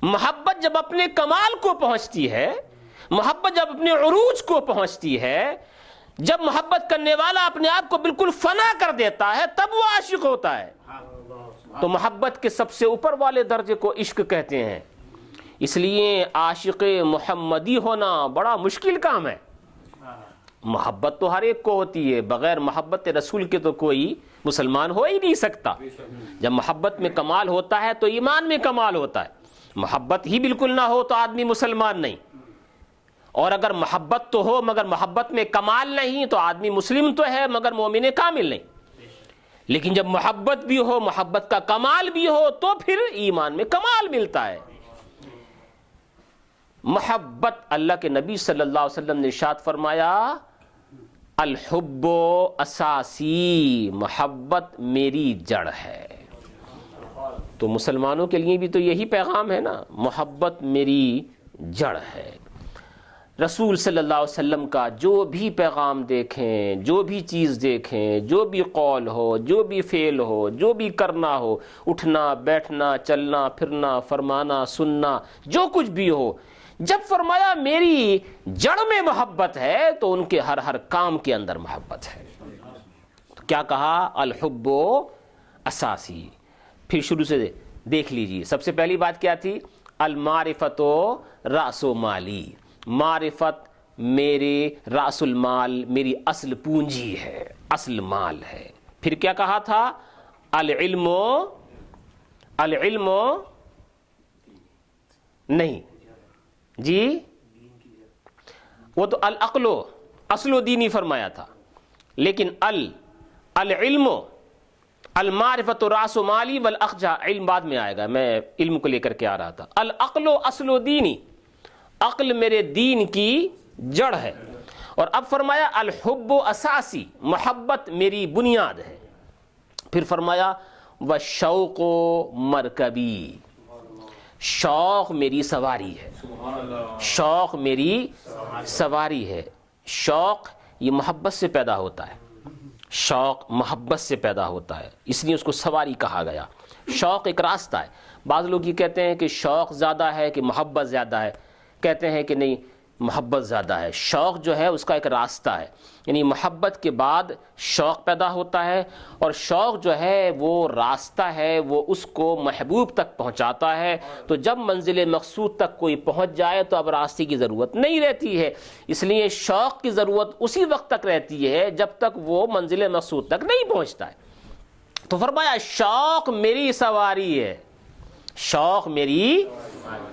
محبت جب اپنے کمال کو پہنچتی ہے، محبت جب اپنے عروج کو پہنچتی ہے، جب محبت کرنے والا اپنے آپ کو بالکل فنا کر دیتا ہے تب وہ عاشق ہوتا ہے. تو محبت کے سب سے اوپر والے درجے کو عشق کہتے ہیں. اس لیے عاشق محمدی ہونا بڑا مشکل کام ہے. محبت تو ہر ایک کو ہوتی ہے، بغیر محبت رسول کے تو کوئی مسلمان ہو ہی نہیں سکتا. جب محبت میں کمال ہوتا ہے تو ایمان میں کمال ہوتا ہے. محبت ہی بالکل نہ ہو تو آدمی مسلمان نہیں، اور اگر محبت تو ہو مگر محبت میں کمال نہیں تو آدمی مسلم تو ہے مگر مومن کامل نہیں. لیکن جب محبت بھی ہو، محبت کا کمال بھی ہو تو پھر ایمان میں کمال ملتا ہے. محبت، اللہ کے نبی صلی اللہ علیہ وسلم نے ارشاد فرمایا الحب اساسی، محبت میری جڑ ہے. تو مسلمانوں کے لیے بھی تو یہی پیغام ہے نا، محبت میری جڑ ہے. رسول صلی اللہ علیہ وسلم کا جو بھی پیغام دیکھیں، جو بھی چیز دیکھیں، جو بھی قول ہو، جو بھی فعل ہو، جو بھی کرنا ہو، اٹھنا بیٹھنا چلنا پھرنا فرمانا سننا، جو کچھ بھی ہو، جب فرمایا میری جڑ میں محبت ہے تو ان کے ہر ہر کام کے اندر محبت ہے. تو کیا کہا؟ الحب اساسی. پھر شروع سے دیکھ لیجیے. سب سے پہلی بات کیا تھی؟ المعرفت رأس مالی، معرفت میرے رأس المال، میری اصل پونجی ہے، اصل مال ہے. پھر کیا کہا تھا؟ العلم، العلم نہیں جی، وہ تو العقل اصل و دینی فرمایا تھا، لیکن العلم المعرفت رأس مالی والاخجا، علم بعد میں آئے گا، میں علم کو لے کر کے آ رہا تھا. العقل اصل و دینی، عقل میرے دین کی جڑ ہے. اور اب فرمایا الحب اساسی، محبت میری بنیاد ہے. پھر فرمایا والشوق مرکبی، شوق میری سواری ہے، شوق میری سواری ہے. شوق یہ محبت سے پیدا ہوتا ہے، شوق محبت سے پیدا ہوتا ہے، اس لیے اس کو سواری کہا گیا. شوق ایک راستہ ہے. بعض لوگ یہ کہتے ہیں کہ شوق زیادہ ہے کہ محبت زیادہ ہے، کہتے ہیں کہ نہیں محبت زیادہ ہے. شوق جو ہے اس کا ایک راستہ ہے، یعنی محبت کے بعد شوق پیدا ہوتا ہے، اور شوق جو ہے وہ راستہ ہے، وہ اس کو محبوب تک پہنچاتا ہے. تو جب منزل مقصود تک کوئی پہنچ جائے تو اب راستے کی ضرورت نہیں رہتی ہے. اس لیے شوق کی ضرورت اسی وقت تک رہتی ہے جب تک وہ منزل مقصود تک نہیں پہنچتا ہے. تو فرمایا شوق میری سواری ہے، شوق میری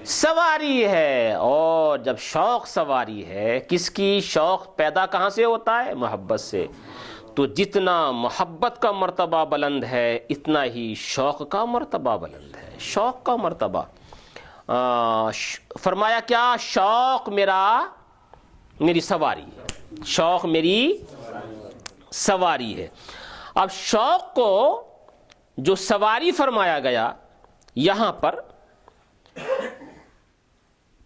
سواری ہے. اور جب شوق سواری ہے، کس کی؟ شوق پیدا کہاں سے ہوتا ہے؟ محبت سے. تو جتنا محبت کا مرتبہ بلند ہے اتنا ہی شوق کا مرتبہ بلند ہے. شوق کا مرتبہ فرمایا کیا؟ شوق میری سواری ہے، شوق میری سواری ہے. اب شوق کو جو سواری فرمایا گیا یہاں پر،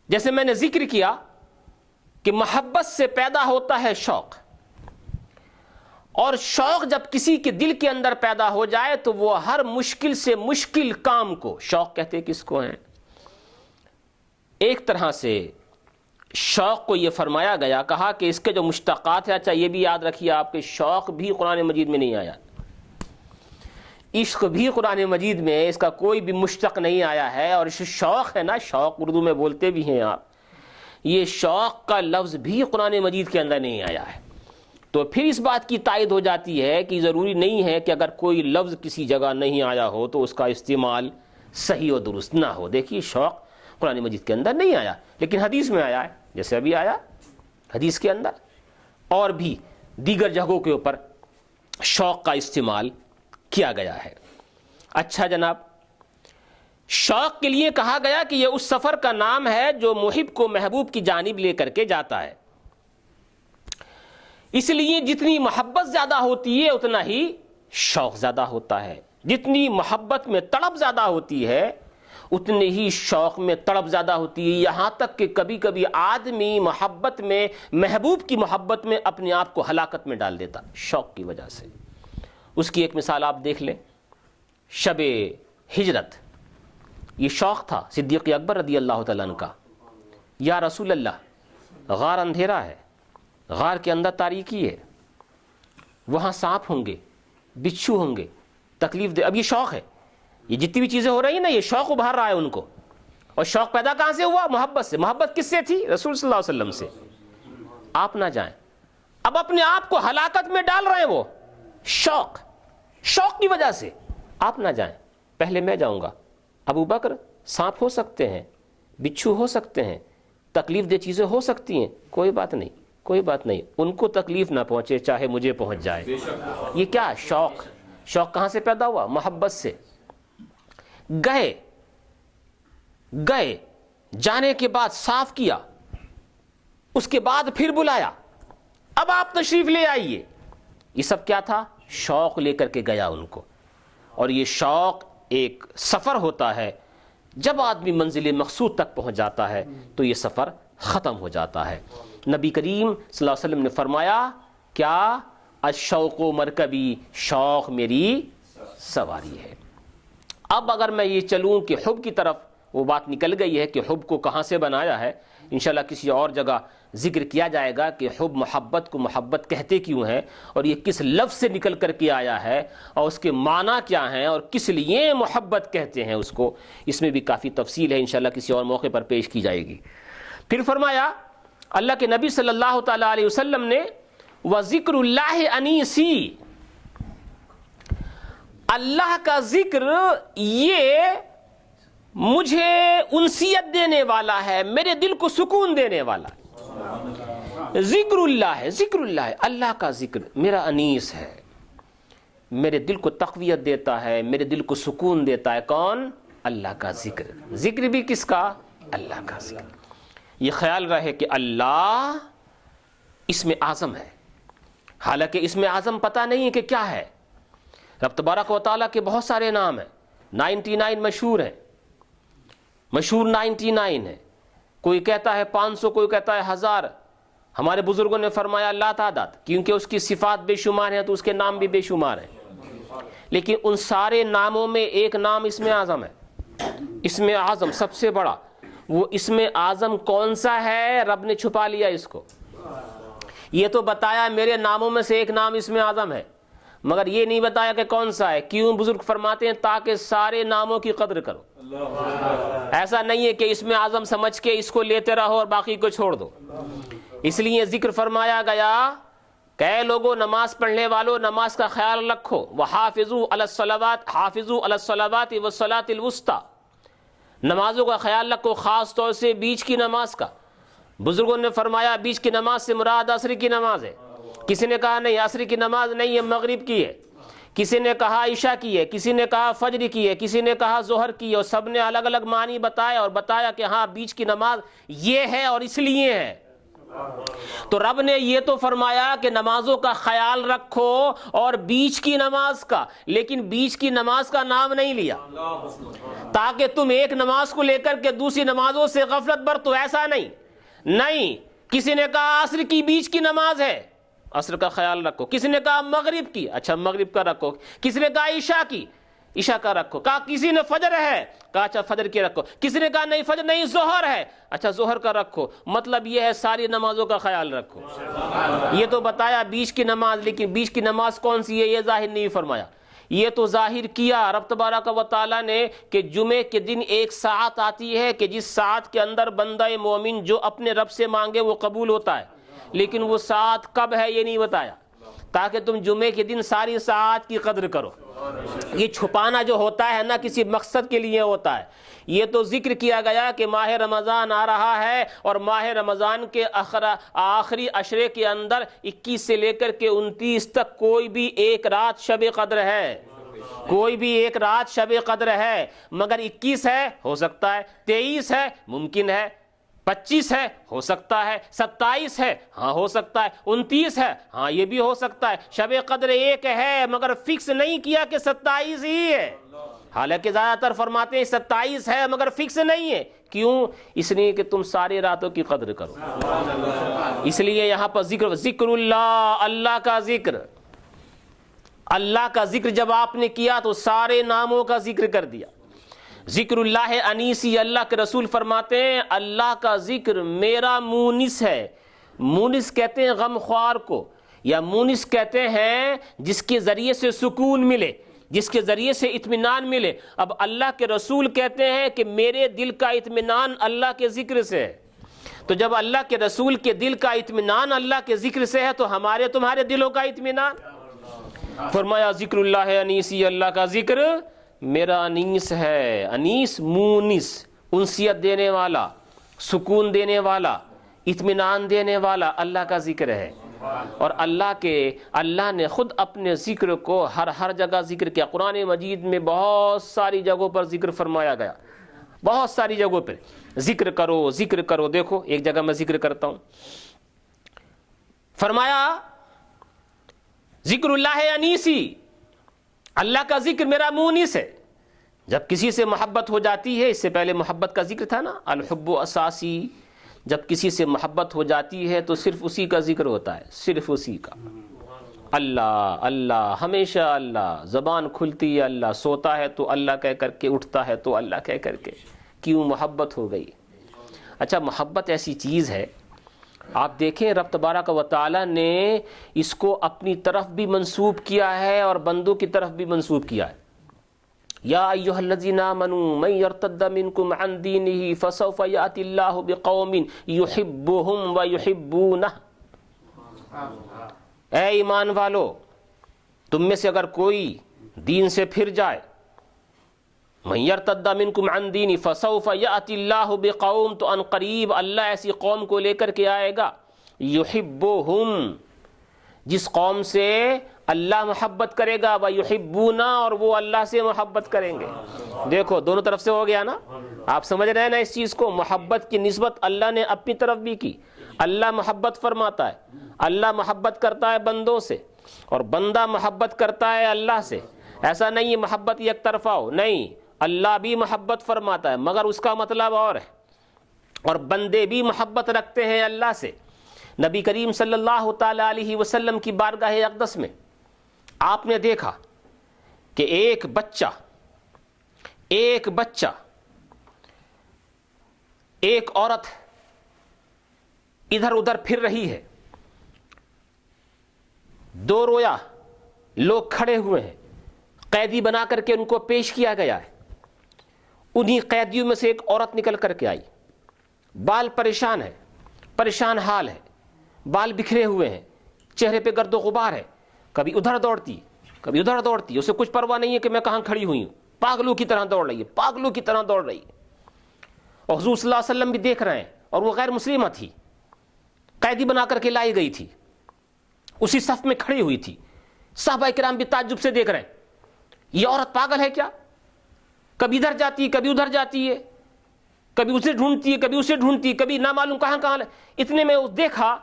جیسے میں نے ذکر کیا کہ محبت سے پیدا ہوتا ہے شوق، اور شوق جب کسی کے دل کے اندر پیدا ہو جائے تو وہ ہر مشکل سے مشکل کام کو، شوق کہتے کس کو ہیں؟ ایک طرح سے شوق کو یہ فرمایا گیا، کہا کہ اس کے جو مشتقات ہیں، اچھا یہ بھی یاد رکھیے آپ کے شوق بھی قرآن مجید میں نہیں آیا، عشق بھی قرآن مجید میں اس کا کوئی بھی مشتق نہیں آیا ہے. اور شوق ہے نا، شوق اردو میں بولتے بھی ہیں آپ، یہ شوق کا لفظ بھی قرآن مجید کے اندر نہیں آیا ہے. تو پھر اس بات کی تائید ہو جاتی ہے کہ ضروری نہیں ہے کہ اگر کوئی لفظ کسی جگہ نہیں آیا ہو تو اس کا استعمال صحیح و درست نہ ہو. دیکھیے شوق قرآن مجید کے اندر نہیں آیا، لیکن حدیث میں آیا ہے، جیسے ابھی آیا حدیث کے اندر، اور بھی دیگر جگہوں کے اوپر شوق کا استعمال کیا گیا ہے. اچھا جناب، شوق کے لیے کہا گیا کہ یہ اس سفر کا نام ہے جو محب کو محبوب کی جانب لے کر کے جاتا ہے. اس لیے جتنی محبت زیادہ ہوتی ہے اتنا ہی شوق زیادہ ہوتا ہے. جتنی محبت میں تڑپ زیادہ ہوتی ہے اتنے ہی شوق میں تڑپ زیادہ ہوتی ہے. یہاں تک کہ کبھی کبھی آدمی محبت میں، محبوب کی محبت میں اپنے آپ کو ہلاکت میں ڈال دیتا شوق کی وجہ سے. اس کی ایک مثال آپ دیکھ لیں، شب ہجرت، یہ شوق تھا صدیق اکبر رضی اللہ تعالیٰ عنہ کا. یا رسول اللہ، غار اندھیرا ہے، غار کے اندر تاریکی ہے، وہاں سانپ ہوں گے، بچھو ہوں گے، تکلیف دے. اب یہ شوق ہے، یہ جتنی بھی چیزیں ہو رہی ہیں نا، یہ شوق ابھار رہا ہے ان کو. اور شوق پیدا کہاں سے ہوا؟ محبت سے. محبت کس سے تھی؟ رسول صلی اللہ علیہ وسلم سے. آپ نہ جائیں، اب اپنے آپ کو ہلاکت میں ڈال رہے ہیں وہ شوق کی وجہ سے. آپ نہ جائیں، پہلے میں جاؤں گا. ابو بکر، سانپ ہو سکتے ہیں، بچھو ہو سکتے ہیں، تکلیف دہ چیزیں ہو سکتی ہیں، کوئی بات نہیں، کوئی بات نہیں، ان کو تکلیف نہ پہنچے چاہے مجھے پہنچ جائے. یہ کیا شوق کہاں سے پیدا ہوا؟ محبت سے. گئے جانے کے بعد صاف کیا، اس کے بعد پھر بلایا، اب آپ تشریف لے آئیے. یہ سب کیا تھا؟ شوق لے کر کے گیا ان کو. اور یہ شوق ایک سفر ہوتا ہے. جب آدمی منزل مقصود تک پہنچ جاتا ہے تو یہ سفر ختم ہو جاتا ہے. نبی کریم صلی اللہ علیہ وسلم نے فرمایا کیا؟ الشوق مرکبی، شوق میری سواری ہے. اب اگر میں یہ چلوں کہ حب کی طرف، وہ بات نکل گئی ہے کہ حب کو کہاں سے بنایا ہے. انشاءاللہ کسی اور جگہ ذکر کیا جائے گا کہ حب محبت کو محبت کہتے کیوں ہیں، اور یہ کس لفظ سے نکل کر کے آیا ہے، اور اس کے معنی کیا ہیں، اور کس لیے محبت کہتے ہیں اس کو. اس میں بھی کافی تفصیل ہے، انشاءاللہ کسی اور موقع پر پیش کی جائے گی. پھر فرمایا اللہ کے نبی صلی اللہ تعالیٰ علیہ وسلم نے وَذِكْرُ اللَّهِ أَنِيسِي، اللہ کا ذکر یہ مجھے انسیت دینے والا ہے، میرے دل کو سکون دینے والا ہے. ذکر اللہ ہے، ذکر اللہ ہے، اللہ کا ذکر میرا انیس ہے، میرے دل کو تقویت دیتا ہے، میرے دل کو سکون دیتا ہے. کون؟ اللہ کا ذکر. ذکر بھی کس کا؟ اللہ کا ذکر. یہ خیال رہے کہ اللہ اسم اعظم ہے، حالانکہ اسم اعظم پتہ نہیں ہے کہ کیا ہے. رب تبارک و تعالیٰ کے بہت سارے نام ہیں، 99 مشہور ہیں، مشہور 99 ہے. کوئی کہتا ہے 500، کوئی کہتا ہے 1000. ہمارے بزرگوں نے فرمایا لا تعداد، کیونکہ اس کی صفات بے شمار ہیں تو اس کے نام بھی بے شمار ہیں. لیکن ان سارے ناموں میں ایک نام اسم اعظم ہے. اسم اعظم سب سے بڑا. وہ اسم اعظم کون سا ہے؟ رب نے چھپا لیا اس کو. یہ تو بتایا میرے ناموں میں سے ایک نام اسم اعظم ہے، مگر یہ نہیں بتایا کہ کون سا ہے. کیوں؟ بزرگ فرماتے ہیں تاکہ سارے ناموں کی قدر کرو. ایسا نہیں ہے کہ اسم اعظم سمجھ کے اس کو لیتے رہو اور باقی کو چھوڑ دو. اس لیے ذکر فرمایا گیا کہ اے لوگو، نماز پڑھنے والو، نماز کا خیال رکھو. وحافظوا علی الصلوات، حافظوا علی الصلوات والصلاۃ الوسطی، نمازوں کا خیال رکھو، خاص طور سے بیچ کی نماز کا. بزرگوں نے فرمایا بیچ کی نماز سے مراد عصر کی نماز ہے. کسی نے کہا نہیں عصر کی نماز نہیں ہے، مغرب کی ہے. کسی نے کہا عشاء کی ہے، کسی نے کہا فجر کی ہے، کسی نے کہا ظہر کی ہے، اور سب نے الگ الگ معنی بتایا اور بتایا کہ ہاں بیچ کی نماز یہ ہے اور اس لیے ہے. تو رب نے یہ تو فرمایا کہ نمازوں کا خیال رکھو اور بیچ کی نماز کا، لیکن بیچ کی نماز کا نام نہیں لیا تاکہ تم ایک نماز کو لے کر کے دوسری نمازوں سے غفلت برتو. ایسا نہیں. کسی نے کہا عصر کی بیچ کی نماز ہے، عصر کا خیال رکھو. کسی نے کہا مغرب کی، اچھا مغرب کا رکھو. کسی نے کہا عشاء کی، عشاء کا رکھو. کہا کسی نے فجر ہے، کہا اچھا فجر کی رکھو. کسی نے کہا نہیں فجر نہیں، ظہر ہے، اچھا ظہر کا رکھو. مطلب یہ ہے ساری نمازوں کا خیال رکھو. یہ تو بتایا بیچ کی نماز، لیکن بیچ کی نماز کون سی ہے یہ ظاہر نہیں فرمایا. یہ تو ظاہر کیا رب تبارک و تعالیٰ نے کہ جمعے کے دن ایک ساعت آتی ہے کہ جس ساعت کے اندر بندہ مومن جو اپنے رب سے مانگے وہ قبول ہوتا ہے. لیکن وہ ساعت کب ہے یہ نہیں بتایا تاکہ تم جمعے کے دن ساری ساعت کی قدر کرو. یہ چھپانا جو ہوتا ہے نا کسی مقصد کے لیے ہوتا ہے. یہ تو ذکر کیا گیا کہ ماہ رمضان آ رہا ہے اور ماہ رمضان کے آخری عشرے کے اندر 21 سے لے کر کے 29 تک کوئی بھی ایک رات شب قدر ہے، کوئی بھی ایک رات شب قدر ہے. مگر 21 ہے ہو سکتا ہے، 23 ہے ممکن ہے، 25 ہے ہو سکتا ہے، 27 ہے ہاں ہو سکتا ہے، 29 ہے ہاں یہ بھی ہو سکتا ہے. شب قدر ایک ہے مگر فکس نہیں کیا کہ 27 ہی ہے. حالانکہ زیادہ تر فرماتے ہیں 27 ہے مگر فکس نہیں ہے. کیوں؟ اس لیے کہ تم ساری راتوں کی قدر کرو. اس لیے یہاں پر ذکر اللہ، اللہ کا ذکر. اللہ کا ذکر جب آپ نے کیا تو سارے ناموں کا ذکر کر دیا. ذکر اللہ انیسی، اللہ کے رسول فرماتے ہیں اللہ کا ذکر میرا مونس ہے. مونس کہتے ہیں غم خوار کو، یا مونس کہتے ہیں جس کے ذریعے سے سکون ملے، جس کے ذریعے سے اطمینان ملے. اب اللہ کے رسول کہتے ہیں کہ میرے دل کا اطمینان اللہ کے ذکر سے ہے. تو جب اللہ کے رسول کے دل کا اطمینان اللہ کے ذکر سے ہے تو ہمارے تمہارے دلوں کا اطمینان. فرمایا ذکر اللہ انیسی، اللہ کا ذکر میرا انیس ہے. انیس مونس، انسیت دینے والا، سکون دینے والا، اطمینان دینے والا اللہ کا ذکر ہے. اور اللہ نے خود اپنے ذکر کو ہر جگہ ذکر کیا. قرآن مجید میں بہت ساری جگہوں پر ذکر فرمایا گیا، بہت ساری جگہوں پر ذکر کرو ذکر کرو. دیکھو ایک جگہ میں ذکر کرتا ہوں، فرمایا ذکر اللہ انیسی، اللہ کا ذکر میرا مونس ہے. جب کسی سے محبت ہو جاتی ہے، اس سے پہلے محبت کا ذکر تھا نا، الحب اساسی، جب کسی سے محبت ہو جاتی ہے تو صرف اسی کا ذکر ہوتا ہے، صرف اسی کا. اللہ اللہ، ہمیشہ اللہ، زبان کھلتی ہے اللہ، سوتا ہے تو اللہ کہہ کر کے، اٹھتا ہے تو اللہ کہہ کر کے. کیوں؟ محبت ہو گئی. اچھا، محبت ایسی چیز ہے، آپ دیکھیں رب تبارک و تعالی نے اس کو اپنی طرف بھی منسوب کیا ہے اور بندوں کی طرف بھی منسوب کیا ہے. یا ایھا الذین آمنوا من یرتد منکم عن دینہ فسوف یأتی اللہ بقوم یحبهم ویحبونہ. اے ایمان والو، تم میں سے اگر کوئی دین سے پھر جائے، من یرتد منکم عن دینہ فسوف یأتی اللہ بقوم، تو ان قریب اللہ ایسی قوم کو لے کر کے آئے گا، یحبهم، جس قوم سے اللہ محبت کرے گا، وَيُحِبُّونَ، اور وہ اللہ سے محبت کریں گے. دیکھو دونوں طرف سے ہو گیا نا. آپ سمجھ رہے ہیں نا اس چیز کو؟ محبت کی نسبت اللہ نے اپنی طرف بھی کی. اللہ محبت فرماتا ہے، اللہ محبت کرتا ہے بندوں سے، اور بندہ محبت کرتا ہے اللہ سے. ایسا نہیں ہے محبت یک طرفہ ہو، نہیں، اللہ بھی محبت فرماتا ہے مگر اس کا مطلب اور ہے، اور بندے بھی محبت رکھتے ہیں اللہ سے. نبی کریم صلی اللہ تعالی علیہ وسلم کی بارگاہ اقدس میں آپ نے دیکھا کہ ایک بچہ ایک عورت ادھر ادھر پھر رہی ہے، دو رویا لوگ کھڑے ہوئے ہیں، قیدی بنا کر کے ان کو پیش کیا گیا ہے. انہی قیدیوں میں سے ایک عورت نکل کر کے آئی، بال پریشان ہے، پریشان حال ہے، بال بکھرے ہوئے ہیں، چہرے پہ گرد و غبار ہے، کبھی ادھر دوڑتی کبھی ادھر دوڑتی، اسے کچھ پرواہ نہیں ہے کہ میں کہاں کھڑی ہوئی ہوں، پاگلوں کی طرح دوڑ رہی ہے، پاگلوں کی طرح دوڑ رہی ہے. اور حضور صلی اللہ علیہ وسلم بھی دیکھ رہے ہیں، اور وہ غیر مسلمہ تھی، قیدی بنا کر کے لائی گئی تھی، اسی صف میں کھڑی ہوئی تھی. صحابہ کرام بھی تعجب سے دیکھ رہے ہیں، یہ عورت پاگل ہے کیا؟ کبھی ادھر جاتی ہے، کبھی ادھر جاتی ہے، کبھی اسے ڈھونڈتی ہے، کبھی اسے ڈھونڈتی ہے، کبھی نہ معلوم کہاں کہاں. اتنے میں وہ دیکھا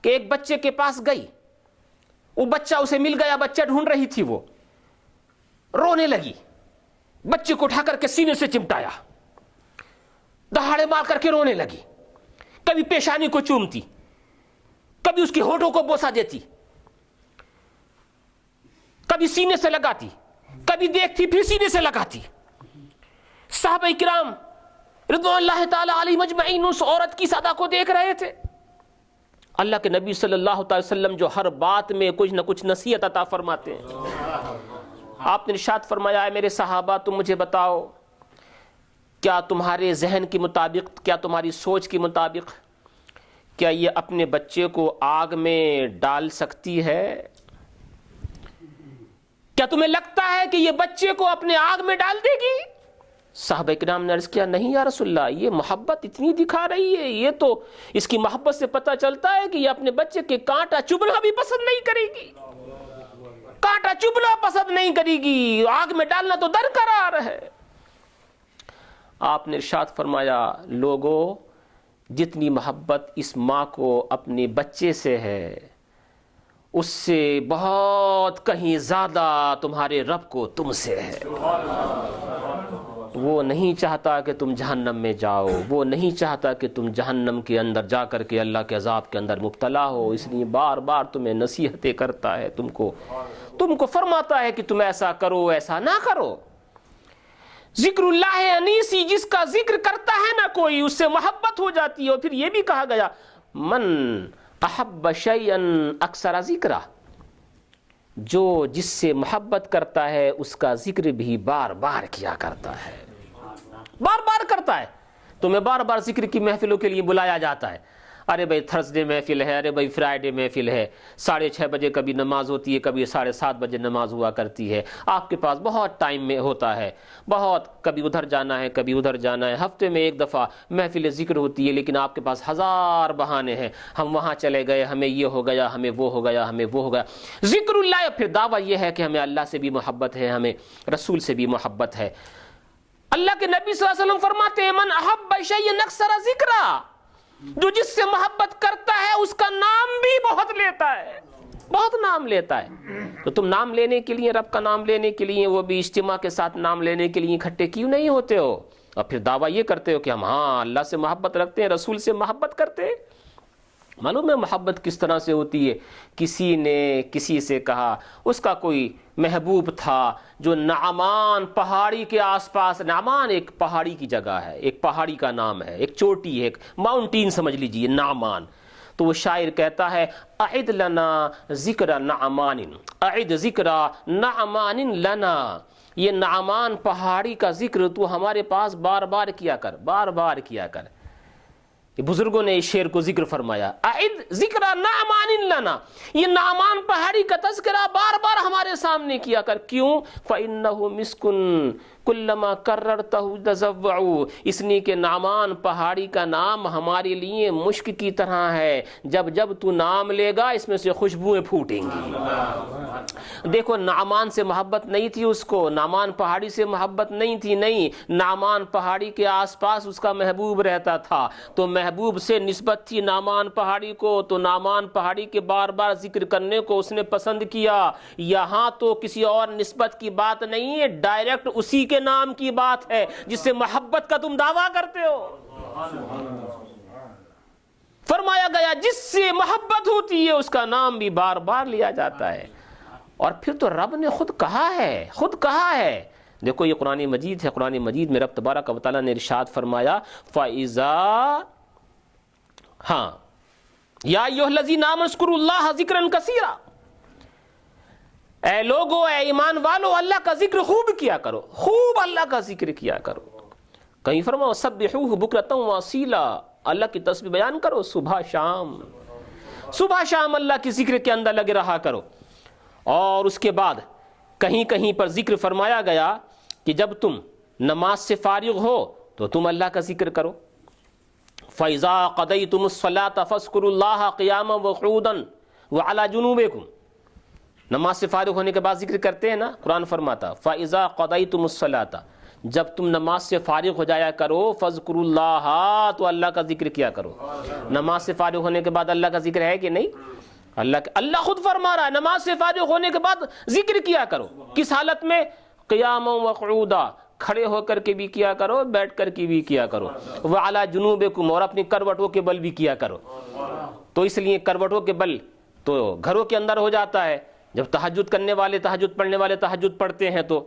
کہ ایک بچے کے پاس گئی، وہ بچہ اسے مل گیا، بچہ ڈھونڈ رہی تھی، وہ رونے لگی، بچے کو اٹھا کر کے سینے سے چمٹایا، دہاڑے مار کر کے رونے لگی، کبھی پیشانی کو چومتی، کبھی اس کے ہونٹوں کو بوسہ دیتی، کبھی سینے سے لگاتی، کبھی دیکھتی پھر سینے سے لگاتی. صحابہ کرام رضوان اللہ تعالی علیہ مجمعین اس عورت کی صدا کو دیکھ رہے تھے. اللہ کے نبی صلی اللہ علیہ وسلم جو ہر بات میں کچھ نہ کچھ نصیحت عطا فرماتے ہیں، آپ نے ارشاد فرمایا ہے میرے صحابہ تم مجھے بتاؤ، کیا تمہارے ذہن کے مطابق، کیا تمہاری سوچ کے مطابق، کیا یہ اپنے بچے کو آگ میں ڈال سکتی ہے؟ کیا تمہیں لگتا ہے کہ یہ بچے کو اپنے آگ میں ڈال دے گی؟ صحابہ کرام نے عرض کیا نہیں یا رسول اللہ، یہ محبت اتنی دکھا رہی ہے، یہ تو اس کی محبت سے پتہ چلتا ہے کہ یہ اپنے بچے کے کانٹا چبھنا بھی پسند نہیں کرے گی، کانٹا چبھنا پسند نہیں کرے گی، آگ میں ڈالنا تو درقرار ہے. آپ نے ارشاد فرمایا لوگوں، جتنی محبت اس ماں کو اپنے بچے سے ہے، اس سے بہت کہیں زیادہ تمہارے رب کو تم سے ہے. وہ نہیں چاہتا کہ تم جہنم میں جاؤ، وہ نہیں چاہتا کہ تم جہنم کے اندر جا کر کے اللہ کے عذاب کے اندر مبتلا ہو، اس لیے بار بار تمہیں نصیحتیں کرتا ہے، تم کو فرماتا ہے کہ تم ایسا کرو ایسا نہ کرو. ذکر اللہ انیسی، جس کا ذکر کرتا ہے نا کوئی، اس سے محبت ہو جاتی ہے. اور پھر یہ بھی کہا گیا من احب شیئا اکثر ذکرہ، جو جس سے محبت کرتا ہے اس کا ذکر بھی بار بار کیا کرتا ہے، بار بار کرتا ہے. تمہیں بار بار ذکر کی محفلوں کے لیے بلایا جاتا ہے، ارے بھائی تھرسڈے محفل ہے، ارے بھائی فرائیڈے محفل ہے، 6:30 بجے کبھی نماز ہوتی ہے، کبھی 7:30 بجے نماز ہوا کرتی ہے، آپ کے پاس بہت ٹائم میں ہوتا ہے، بہت کبھی ادھر جانا ہے کبھی ادھر جانا ہے، ہفتے میں ایک دفعہ محفل ذکر ہوتی ہے، لیکن آپ کے پاس ہزار بہانے ہیں، ہم وہاں چلے گئے، ہمیں یہ ہو گیا، ہمیں وہ ہو گیا، ہمیں وہ ہو گیا. ذکر اللہ. پھر دعویٰ یہ ہے کہ ہمیں اللہ سے بھی محبت ہے، ہمیں رسول سے بھی محبت ہے. اللہ کے نبی صلی اللہ علیہ وسلم فرماتے ہیں من احب شیئا اکثر ذکرہ، جو جس سے محبت کرتا ہے اس کا نام بھی بہت لیتا ہے، بہت نام لیتا ہے۔ تو تم نام لینے کے لیے، رب کا نام لینے کے لیے، وہ بھی اجتماع کے ساتھ نام لینے کے لیے اکٹھے کیوں نہیں ہوتے ہو؟ اور پھر دعویٰ یہ کرتے ہو کہ ہم اللہ سے محبت رکھتے ہیں، رسول سے محبت کرتے ہیں۔ معلوم ہے محبت کس طرح سے ہوتی ہے؟ کسی نے کسی سے کہا، اس کا کوئی محبوب تھا جو نعمان پہاڑی کے آس پاس، نعمان ایک پہاڑی کی جگہ ہے، ایک پہاڑی کا نام ہے، ایک چوٹی ہے، ایک ماؤنٹین سمجھ لیجئے نعمان۔ تو وہ شاعر کہتا ہے اعد لنا ذکر نعمان، اعد ذکر نعمان لنا، یہ نعمان پہاڑی کا ذکر تو ہمارے پاس بار بار کیا کر، بار بار کیا کر۔ بزرگوں نے اس شعر کو ذکر فرمایا، اعد ذکر نعمان لنا، یہ نعمان پہاڑی کا تذکرہ بار بار ہمارے سامنے کیا کر۔ کیوں؟ فإنه مسک کلما کررته تزوع، اس لیے کہ نعمان پہاڑی کا نام ہمارے لیے مشک کی طرح ہے، جب جب تو نام لے گا اس میں سے خوشبوئیں پھوٹیں گی۔ دیکھو نعمان سے محبت نہیں تھی اس کو، نعمان پہاڑی سے محبت نہیں تھی، نہیں، نعمان پہاڑی کے آس پاس اس کا محبوب رہتا تھا، تو محبوب سے نسبت تھی نعمان پہاڑی کو، تو نعمان پہاڑی کے بار بار ذکر کرنے کو اس نے پسند کیا۔ یہاں تو کسی اور نسبت کی بات نہیں ہے، ڈائریکٹ اسی کے نام کی بات ہے جس سے محبت کا تم دعویٰ کرتے ہو۔ فرمایا گیا جس سے محبت ہوتی ہے اس کا نام بھی بار بار لیا جاتا ہے۔ اور پھر تو رب نے خود کہا ہے، خود کہا ہے، دیکھو یہ قرآن مجید ہے، قرآن مجید میں رب تبارک و تعالیٰ نے ارشاد فرمایا فَإِذَا، ہاں، یا ایھا الذین آمنوا اذکروا اللہ ذکرا کثیرا، اے لوگو، اے ایمان والو، اللہ کا ذکر خوب کیا کرو، خوب اللہ کا ذکر کیا کرو۔ کہیں فرماؤ سبحوہ بکرۃ واصیلا، اللہ کی تسبیح بیان کرو صبح شام، صبح شام اللہ کی ذکر کے اندر لگے رہا کرو۔ اور اس کے بعد کہیں کہیں پر ذکر فرمایا گیا کہ جب تم نماز سے فارغ ہو تو تم اللہ کا ذکر کرو۔ فَإِذَا قَضَيْتُمُ الصَّلَاةَ فَاذْكُرُوا اللَّهَ قِيَامًا وَقُعُودًا وَعَلَى جُنُوبِكُمْ، نماز سے فارغ ہونے کے بعد ذکر کرتے ہیں نا، قرآن فرماتا فَإِذَا قَضَيْتُمُ الصَّلَاةَ، جب تم نماز سے فارغ ہو جایا کرو، فَاذْكُرُوا اللَّهَ، تو اللہ کا ذکر کیا کرو۔ نماز سے فارغ ہونے کے بعد اللہ کا ذکر ہے کہ نہیں؟ اللہ خود فرما رہا ہے نماز سے فارغ ہونے کے بعد ذکر کیا کرو۔ کس حالت میں؟ قیاما وقعودا، کھڑے ہو کر کے بھی کیا کرو، بیٹھ کر کے بھی کیا کرو، وعلی جنوبکم، اور اپنی کروٹوں کے بل بھی کیا کرو۔ تو اس لیے کروٹوں کے بل تو گھروں کے اندر ہو جاتا ہے، جب تہجد کرنے والے، تہجد پڑھنے والے تہجد پڑھتے ہیں تو،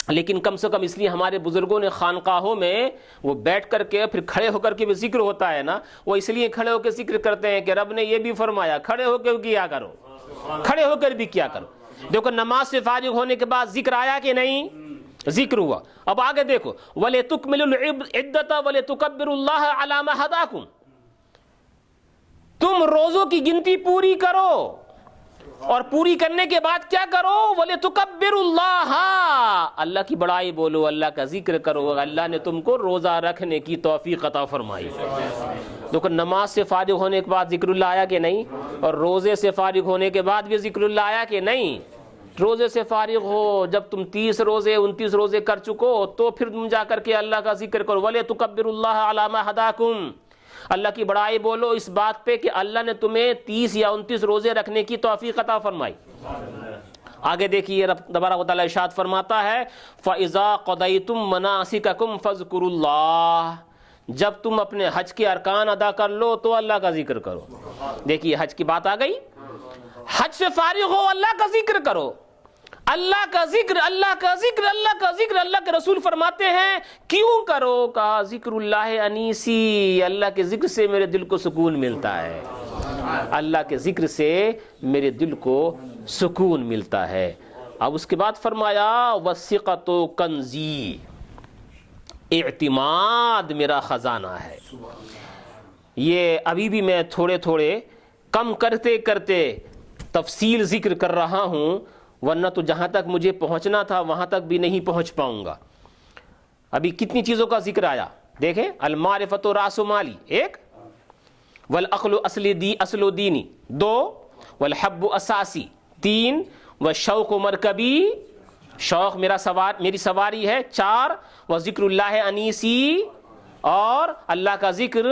لیکن کم سے کم اس لیے ہمارے بزرگوں نے خانقاہوں میں وہ بیٹھ کر کے پھر کھڑے ہو کر کے بھی ذکر ہوتا ہے نا، وہ اس لیے کھڑے ہو کے ذکر کرتے ہیں کہ رب نے یہ بھی فرمایا کھڑے ہو کے کیا کرو، کھڑے ہو کر بھی کیا کرو۔ دیکھو نماز سے فارغ ہونے کے بعد ذکر آیا کہ نہیں؟ ذکر ہوا۔ اب آگے دیکھو وَلِتُكْمِلُوا الْعِدَّةَ وَلِتُكَبِّرُوا اللَّهَ عَلَى مَا هَدَاكُمْ، تم روزوں کی گنتی پوری کرو، اور پوری کرنے کے بعد کیا کرو؟ وَلِتُكَبِّرُوا اللَّهَ، اللہ کی بڑائی بولو، اللہ کا ذکر کرو، اللہ نے تم کو روزہ رکھنے کی توفیق عطا فرمائی۔ دیکھو نماز سے فارغ ہونے کے بعد ذکر اللہ آیا کہ نہیں؟ اور روزے سے فارغ ہونے کے بعد بھی ذکر اللہ آیا کہ نہیں؟ روزے سے فارغ ہو، جب تم 30 روزے 29 روزے کر چکو تو پھر تم جا کر کے اللہ کا ذکر کرو، وَلِتُكَبِّرُوا اللَّهَ عَلَى مَا هَدَاكُمْ، اللہ کی بڑائی بولو اس بات پہ کہ اللہ نے تمہیں 30 یا 29 روزے رکھنے کی توفیق عطا فرمائی۔ آگے دیکھیے رب تبارک و تعالیٰ ارشاد فرماتا ہے فَإِذَا قَضَيْتُم مَّنَاسِكَكُمْ فَاذْكُرُوا اللَّهَ، جب تم اپنے حج کے ارکان ادا کر لو تو اللہ کا ذکر کرو۔ دیکھیے حج کی بات آ گئی، حج سے فارغ ہو اللہ کا ذکر کرو، اللہ کا ذکر، اللہ کا ذکر، اللہ کا ذکر۔ اللہ کے رسول فرماتے ہیں کیوں کرو؟ کہا ذکر اللہ انیسی، اللہ کے ذکر سے میرے دل کو سکون ملتا ہے، اللہ کے ذکر سے میرے دل کو سکون ملتا ہے۔ اب اس کے بعد فرمایا وثقۃ کنزی، اعتماد میرا خزانہ ہے۔ یہ ابھی بھی میں تھوڑے تھوڑے کم کرتے کرتے تفصیل ذکر کر رہا ہوں، ورنہ تو جہاں تک مجھے پہنچنا تھا وہاں تک بھی نہیں پہنچ پاؤں گا۔ ابھی کتنی چیزوں کا ذکر آیا دیکھیں، المعرفۃ راس مالی 1، والعقل اصل دینی 2، والحب اساسی 3، والشوق مرکبی، شوق میری سواری ہے 4، وذکر اللہ انیسی، اور اللہ کا ذکر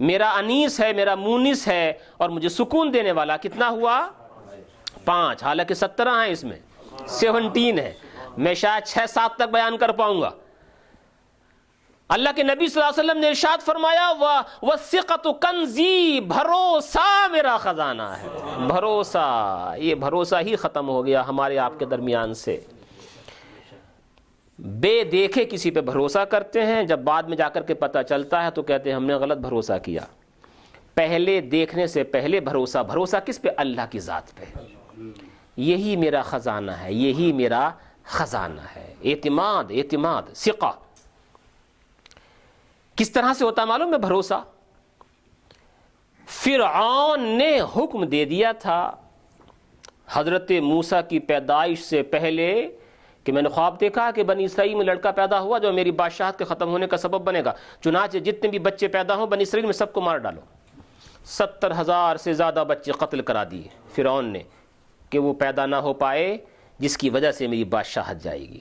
میرا انیس ہے، میرا مونس ہے اور مجھے سکون دینے والا، کتنا ہوا؟ 5، حالانکہ 17 ہیں، اس میں 17 ہے، میں شاید 6-7 تک بیان کر پاؤں گا۔ اللہ کے نبی صلی اللہ علیہ وسلم نے ارشاد فرمایا وَالثِّقَةُ كَنْزِي، بھروسہ میرا خزانہ ہے۔ بھروسہ، یہ بھروسہ ہی ختم ہو گیا ہمارے آپ کے درمیان سے۔ بے دیکھے کسی پہ بھروسہ کرتے ہیں، جب بعد میں جا کر کے پتہ چلتا ہے تو کہتے ہیں ہم نے غلط بھروسہ کیا۔ پہلے دیکھنے سے پہلے بھروسہ کس پہ؟ اللہ کی ذات پہ۔ یہی میرا خزانہ ہے، یہی میرا خزانہ ہے۔ اعتماد، ثقہ کس طرح سے ہوتا معلوم ہے بھروسہ؟ فرعون نے حکم دے دیا تھا حضرت موسیٰ کی پیدائش سے پہلے کہ میں نے خواب دیکھا کہ بنی اسرائیل میں لڑکا پیدا ہوا جو میری بادشاہت کے ختم ہونے کا سبب بنے گا، چنانچہ جتنے بھی بچے پیدا ہوں بنی اسرائیل میں سب کو مار ڈالو۔ 70,000 سے زیادہ بچے قتل کرا دیے فرعون نے کہ وہ پیدا نہ ہو پائے، جس کی وجہ سے میری بادشاہت جائے گی۔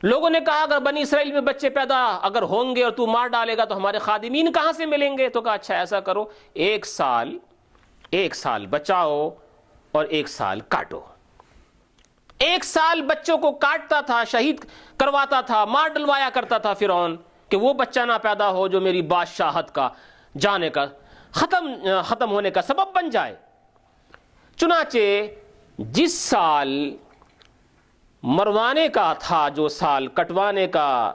لوگوں نے کہا اگر بنی اسرائیل میں بچے پیدا اگر ہوں گے اور تو مار ڈالے گا تو ہمارے خادمین کہاں سے ملیں گے؟ تو کہا اچھا ایسا کرو، 1 سال بچاؤ اور 1 سال کاٹو۔ 1 سال بچوں کو کاٹتا تھا، شہید کرواتا تھا، مار ڈلوایا کرتا تھا فرعون کہ وہ بچہ نہ پیدا ہو جو میری بادشاہت کا جانے کا ختم ہونے کا سبب بن جائے۔ چنانچہ جس سال مروانے کا تھا، جو سال کٹوانے کا،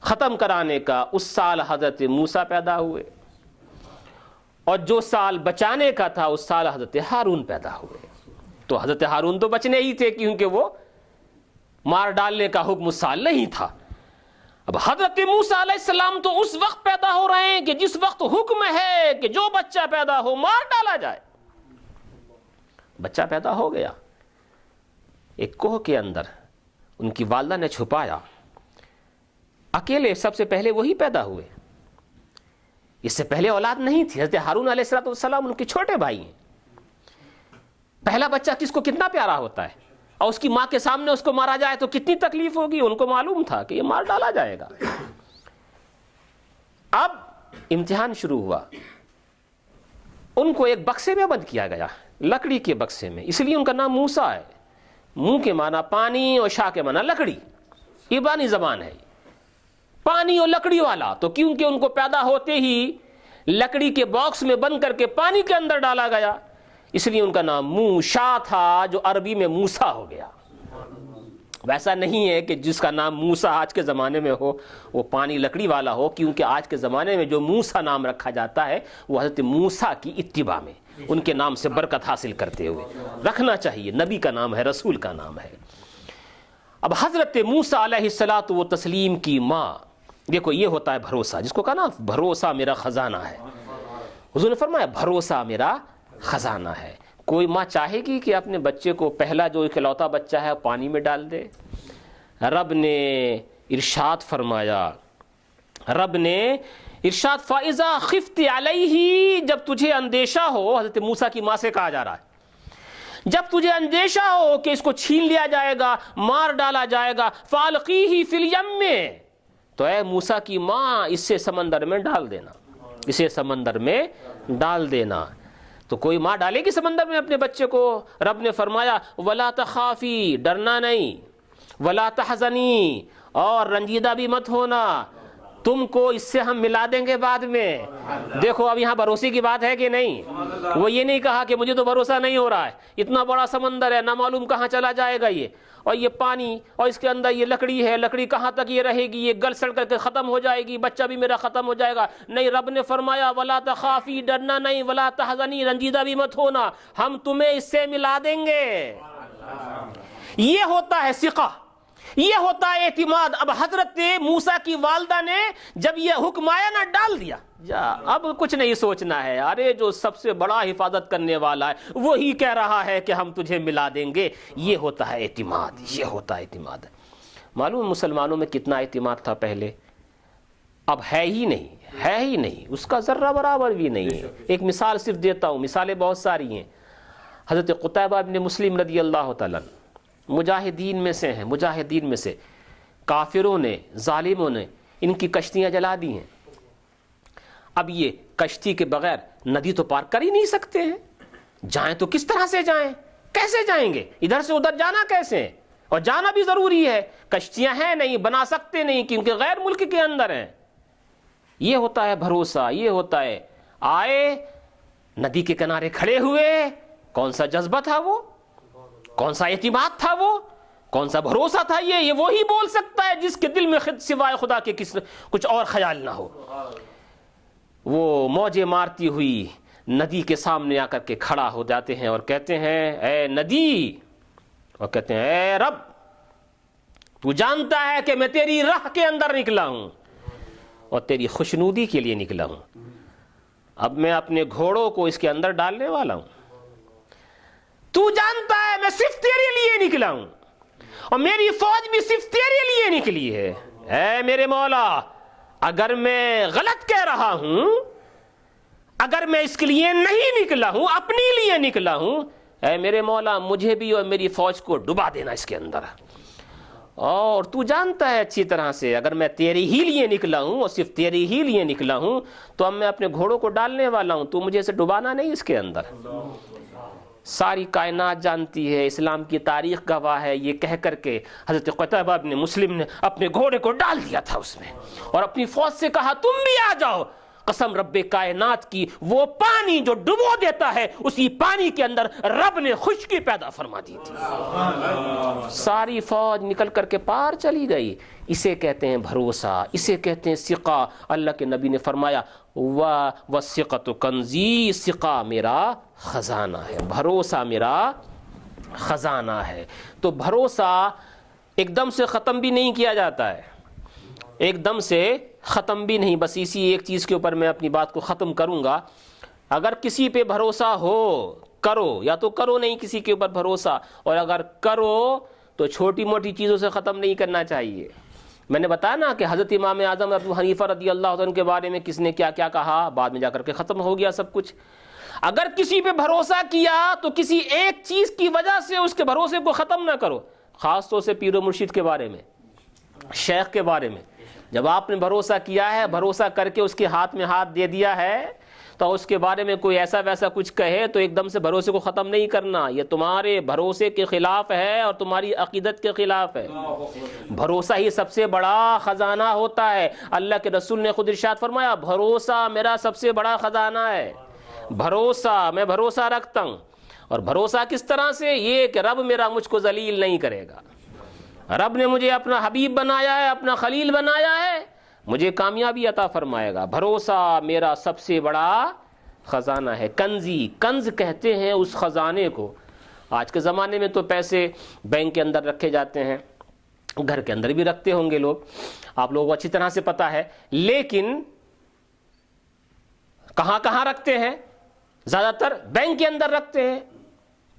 ختم کرانے کا، اس سال حضرت موسیٰ پیدا ہوئے، اور جو سال بچانے کا تھا اس سال حضرت ہارون پیدا ہوئے۔ تو حضرت ہارون تو بچنے ہی تھے کیونکہ وہ مار ڈالنے کا حکم اس سال نہیں تھا۔ اب حضرت موسیٰ علیہ السلام تو اس وقت پیدا ہو رہے ہیں کہ جس وقت حکم ہے کہ جو بچہ پیدا ہو مار ڈالا جائے۔ بچہ پیدا ہو گیا، ایک کوہ کے اندر ان کی والدہ نے چھپایا، اکیلے سب سے پہلے وہی پیدا ہوئے، اس سے پہلے اولاد نہیں تھی۔ حضرت ہارون علیہ السلام ان کے چھوٹے بھائی ہیں۔ پہلا بچہ کس کو کتنا پیارا ہوتا ہے، اور اس کی ماں کے سامنے اس کو مارا جائے تو کتنی تکلیف ہوگی، ان کو معلوم تھا کہ یہ مار ڈالا جائے گا۔ اب امتحان شروع ہوا، ان کو ایک بکسے میں بند کیا گیا، لکڑی کے بکسے میں، اس لیے ان کا نام موسیٰ ہے۔ منہ کے معنی پانی اور شاہ کے معنی لکڑی، عبرانی زبان ہے، پانی اور لکڑی والا۔ تو کیونکہ ان کو پیدا ہوتے ہی لکڑی کے باکس میں بند کر کے پانی کے اندر ڈالا گیا، اس لیے ان کا نام موشا تھا، جو عربی میں موسیٰ ہو گیا۔ ویسا نہیں ہے کہ جس کا نام موسیٰ آج کے زمانے میں ہو وہ پانی لکڑی والا ہو، کیونکہ آج کے زمانے میں جو موسیٰ نام رکھا جاتا ہے وہ حضرت موسیٰ کی اتباع میں، ان کے نام سے برکت حاصل کرتے ہوئے رکھنا چاہیے۔ نبی کا نام ہے، رسول کا نام ہے۔ اب حضرت موسیٰ علیہ الصلوۃ والتسلیم کی ماں، دیکھو یہ ہوتا ہے بھروسہ، جس کو کہا نا بھروسہ میرا خزانہ ہے۔ حضور نے فرمایا بھروسہ میرا خزانہ ہے۔ کوئی ماں چاہے گی کہ اپنے بچے کو پہلا جو اکلوتا بچہ ہے پانی میں ڈال دے؟ رب نے ارشاد فرمایا، فَإِذَا خِفْتِ عَلَيْهِ، جب تجھے اندیشہ ہو، حضرت موسیٰ کی ماں سے کہا جا رہا ہے، جب تجھے اندیشہ ہو کہ اس کو چھین لیا جائے گا، مار ڈالا جائے گا، فَأَلْقِيهِ فِي الْيَمِّ، تو اے موسیٰ کی ماں اسے سمندر میں ڈال دینا، اسے سمندر میں ڈال دینا۔ تو کوئی ماں ڈالے گی سمندر میں اپنے بچے کو؟ رب نے فرمایا وَلَا تَخَافِي، ڈرنا نہیں، وَلَا تَحْزَنِي، اور رنجیدہ بھی مت ہونا، تم کو اس سے ہم ملا دیں گے بعد میں۔ دیکھو اب یہاں بھروسے کی بات ہے کہ نہیں؟ وہ یہ نہیں کہا کہ مجھے تو بھروسہ نہیں ہو رہا ہے، اتنا بڑا سمندر ہے، نہ معلوم کہاں چلا جائے گا یہ، اور یہ پانی، اور اس کے اندر یہ لکڑی ہے، لکڑی کہاں تک یہ رہے گی، یہ گل سڑ کر کے ختم ہو جائے گی، بچہ بھی میرا ختم ہو جائے گا۔ نہیں، رب نے فرمایا وَلَا تَخَافِي، ڈرنا نہیں، وَلَا تَحْزَنِي، رنجیدہ بھی مت ہونا، ہم تمہیں اس سے ملا دیں گے۔ یہ ہوتا ہے ثقہ، یہ ہوتا ہے اعتماد۔ اب حضرت موسیٰ کی والدہ نے جب یہ حکم آیا نا، ڈال دیا، جا اب کچھ نہیں سوچنا ہے، ارے جو سب سے بڑا حفاظت کرنے والا ہے وہی کہہ رہا ہے کہ ہم تجھے ملا دیں گے۔ یہ ہوتا ہے اعتماد، یہ ہوتا ہے اعتماد۔ معلوم مسلمانوں میں کتنا اعتماد تھا پہلے، اب ہے ہی نہیں، ہے ہی نہیں، اس کا ذرہ برابر بھی نہیں ہے۔ ایک مثال صرف دیتا ہوں، مثالیں بہت ساری ہیں۔ حضرت قتیبہ بن مسلم رضی اللہ تعالیٰ مجاہدین میں سے ہیں، مجاہدین میں سے، کافروں نے، ظالموں نے ان کی کشتیاں جلا دی ہیں۔ اب یہ کشتی کے بغیر ندی تو پار کر ہی نہیں سکتے ہیں، جائیں تو کس طرح سے جائیں، کیسے جائیں گے، ادھر سے ادھر جانا کیسے ہے، اور جانا بھی ضروری ہے، کشتیاں ہیں نہیں، بنا سکتے نہیں کیونکہ غیر ملک کے اندر ہیں۔ یہ ہوتا ہے بھروسہ، یہ ہوتا ہے۔ آئے ندی کے کنارے کھڑے ہوئے، کون سا جذبہ تھا وہ، کون سا اعتماد تھا وہ، کون سا بھروسہ تھا، یہ وہی بول سکتا ہے جس کے دل میں سوائے خدا کے کچھ اور خیال نہ ہو۔ وہ موجیں مارتی ہوئی ندی کے سامنے آ کر کے کھڑا ہو جاتے ہیں اور کہتے ہیں اے ندی، اور کہتے ہیں اے رب، تو جانتا ہے کہ میں تیری راہ کے اندر نکلا ہوں اور تیری خوشنودی کے لیے نکلا ہوں، اب میں اپنے گھوڑوں کو اس کے اندر ڈالنے والا ہوں، تو جانتا ہے میں صرف تیرے لیے نکلا ہوں اور میری فوج بھی صرف تیرے لیے نکلی ہے، اے میرے مولا اگر میں غلط کہہ رہا ہوں، اگر میں اس کے لیے نہیں نکلا ہوں، اپنے لیے نکلا ہوں، اے میرے مولا مجھے بھی اور میری فوج کو ڈبا دینا اس کے اندر، اور تو جانتا ہے اچھی طرح سے اگر میں تیرے ہی لیے نکلا ہوں اور صرف تیرے ہی لیے نکلا ہوں تو اب میں اپنے گھوڑوں کو ڈالنے والا ہوں، تو مجھے اسے ڈبانا نہیں اس کے اندر۔ ساری کائنات جانتی ہے، اسلام کی تاریخ گواہ ہے، یہ کہہ کر کے حضرت قتیبہ ابن مسلم نے اپنے گھوڑے کو ڈال دیا تھا اس میں، اور اپنی فوج سے کہا تم بھی آ جاؤ، قسم رب کائنات کی وہ پانی جو ڈبو دیتا ہے اسی پانی کے اندر رب نے خشکی پیدا فرما دی تھی، ساری فوج نکل کر کے پار چلی گئی۔ اسے کہتے ہیں بھروسہ، اسے کہتے ہیں ثقہ۔ اللہ کے نبی نے فرمایا وَالثِّقَةُ كَنْزِي، ثقہ میرا خزانہ ہے، بھروسہ میرا خزانہ ہے۔ تو بھروسہ ایک دم سے ختم بھی نہیں کیا جاتا ہے، ایک دم سے ختم بھی نہیں۔ بس اسی ایک چیز کے اوپر میں اپنی بات کو ختم کروں گا، اگر کسی پہ بھروسہ ہو کرو، یا تو کرو نہیں کسی کے اوپر بھروسہ، اور اگر کرو تو چھوٹی موٹی چیزوں سے ختم نہیں کرنا چاہیے۔ میں نے بتایا نا کہ حضرت امام اعظم ابو حنیفہ رضی اللہ عنہ کے بارے میں کس نے کیا کیا کہا، بعد میں جا کر کے ختم ہو گیا سب کچھ۔ اگر کسی پہ بھروسہ کیا تو کسی ایک چیز کی وجہ سے اس کے بھروسے کو ختم نہ کرو، خاص طور سے پیر و مرشد کے بارے میں، شیخ کے بارے میں۔ جب آپ نے بھروسہ کیا ہے، بھروسہ کر کے اس کے ہاتھ میں ہاتھ دے دیا ہے، تو اس کے بارے میں کوئی ایسا ویسا کچھ کہے تو ایک دم سے بھروسے کو ختم نہیں کرنا، یہ تمہارے بھروسے کے خلاف ہے اور تمہاری عقیدت کے خلاف ہے۔ بھروسہ ہی سب سے بڑا خزانہ ہوتا ہے، اللہ کے رسول نے خود ارشاد فرمایا بھروسہ میرا سب سے بڑا خزانہ ہے، بھروسہ میں بھروسہ رکھتا ہوں۔ اور بھروسہ کس طرح سے، یہ کہ رب میرا مجھ کو ذلیل نہیں کرے گا، رب نے مجھے اپنا حبیب بنایا ہے، اپنا خلیل بنایا ہے، مجھے کامیابی عطا فرمائے گا۔ بھروسہ میرا سب سے بڑا خزانہ ہے۔ کنزی، کنز کہتے ہیں اس خزانے کو۔ آج کے زمانے میں تو پیسے بینک کے اندر رکھے جاتے ہیں، گھر کے اندر بھی رکھتے ہوں گے لوگ، آپ لوگوں کو اچھی طرح سے پتا ہے، لیکن کہاں کہاں رکھتے ہیں؟ زیادہ تر بینک کے اندر رکھتے ہیں۔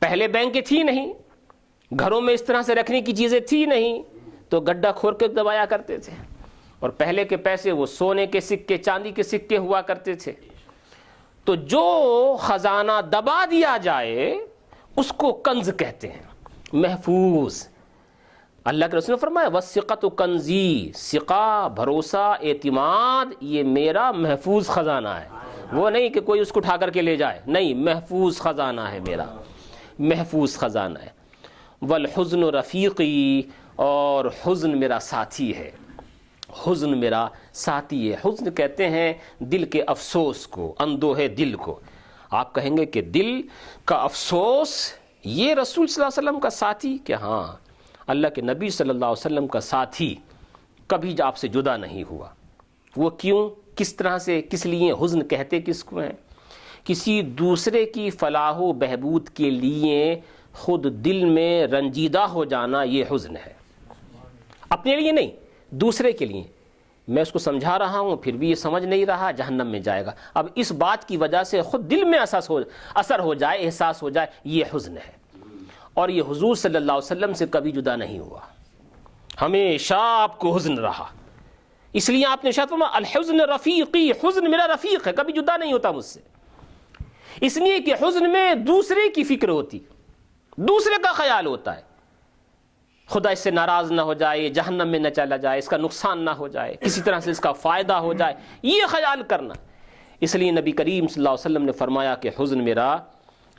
پہلے بینکیں تھی نہیں، گھروں میں اس طرح سے رکھنے کی چیزیں تھی نہیں، تو گڈھا کھور کے دبایا کرتے تھے، اور پہلے کے پیسے وہ سونے کے سکے، چاندی کے سکے ہوا کرتے تھے۔ تو جو خزانہ دبا دیا جائے اس کو کنز کہتے ہیں، محفوظ۔ اللہ کے رسول نے فرمایا وَالثِّقَةُ كَنْزِي، ثقہ، بھروسہ، اعتماد یہ میرا محفوظ خزانہ ہے۔ وہ نہیں کہ کوئی اس کو اٹھا کر کے لے جائے، نہیں، محفوظ خزانہ ہے میرا، محفوظ خزانہ ہے۔ والحزن رفیقی، اور حزن میرا ساتھی ہے، حزن میرا ساتھی ہے۔ حزن کہتے ہیں دل کے افسوس کو، اندوہ دل کو۔ آپ کہیں گے کہ دل کا افسوس یہ رسول صلی اللہ علیہ وسلم کا ساتھی؟ کہ ہاں، اللہ کے نبی صلی اللہ علیہ وسلم کا ساتھی کبھی آپ سے جدا نہیں ہوا۔ وہ کیوں، کس طرح سے، کس لیے حزن کہتے کس کو ہیں؟ کسی دوسرے کی فلاح و بہبود کے لیے خود دل میں رنجیدہ ہو جانا، یہ حزن ہے۔ اپنے لیے نہیں، دوسرے کے لیے۔ میں اس کو سمجھا رہا ہوں پھر بھی یہ سمجھ نہیں رہا، جہنم میں جائے گا، اب اس بات کی وجہ سے خود دل میں اثر ہو جائے، احساس ہو جائے، یہ حزن ہے۔ اور یہ حضور صلی اللہ علیہ وسلم سے کبھی جدا نہیں ہوا، ہمیشہ آپ کو حزن رہا۔ اس لیے آپ نے ارشاد فرمایا الحزن رفیقی، حزن میرا رفیق ہے، کبھی جدا نہیں ہوتا مجھ سے۔ اس لیے کہ حزن میں دوسرے کی فکر ہوتی، دوسرے کا خیال ہوتا ہے، خدا اس سے ناراض نہ ہو جائے، جہنم میں نہ چلا جائے، اس کا نقصان نہ ہو جائے، کسی طرح سے اس کا فائدہ ہو جائے، یہ خیال کرنا۔ اس لیے نبی کریم صلی اللہ علیہ وسلم نے فرمایا کہ حزن میرا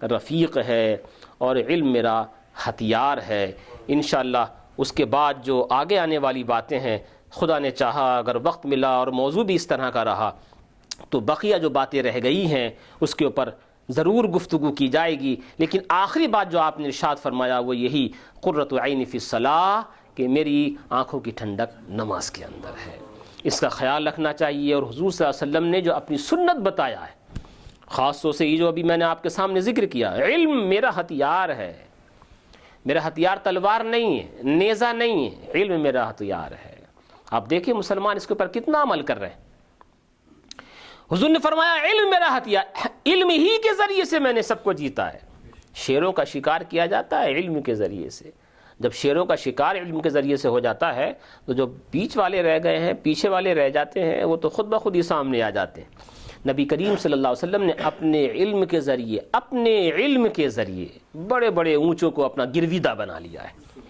رفیق ہے اور علم میرا ہتھیار ہے۔ انشاءاللہ اس کے بعد جو آگے آنے والی باتیں ہیں، خدا نے چاہا اگر وقت ملا اور موضوع بھی اس طرح کا رہا تو بقیہ جو باتیں رہ گئی ہیں اس کے اوپر ضرور گفتگو کی جائے گی، لیکن آخری بات جو آپ نے ارشاد فرمایا وہ یہی قرۃ عین فی الصلاۃ، کہ میری آنکھوں کی ٹھنڈک نماز کے اندر ہے۔ اس کا خیال رکھنا چاہیے، اور حضور صلی اللہ علیہ وسلم نے جو اپنی سنت بتایا ہے، خاص طور سے یہ جو ابھی میں نے آپ کے سامنے ذکر کیا، علم میرا ہتھیار ہے، میرا ہتھیار تلوار نہیں ہے، نیزہ نہیں ہے، علم میرا ہتھیار ہے۔ آپ دیکھیں مسلمان اس کے اوپر کتنا عمل کر رہے ہیں۔ حضور نے فرمایا علم میرا ہتھیار، علم ہی کے ذریعے سے میں نے سب کو جیتا ہے۔ شیروں کا شکار کیا جاتا ہے علم کے ذریعے سے۔ جب شیروں کا شکار علم کے ذریعے سے ہو جاتا ہے تو جو بیچ والے رہ گئے ہیں، پیچھے والے رہ جاتے ہیں، وہ تو خود بخود ہی سامنے آ جاتے ہیں۔ نبی کریم صلی اللہ علیہ وسلم نے اپنے علم کے ذریعے بڑے بڑے اونچوں کو اپنا گرویدہ بنا لیا ہے،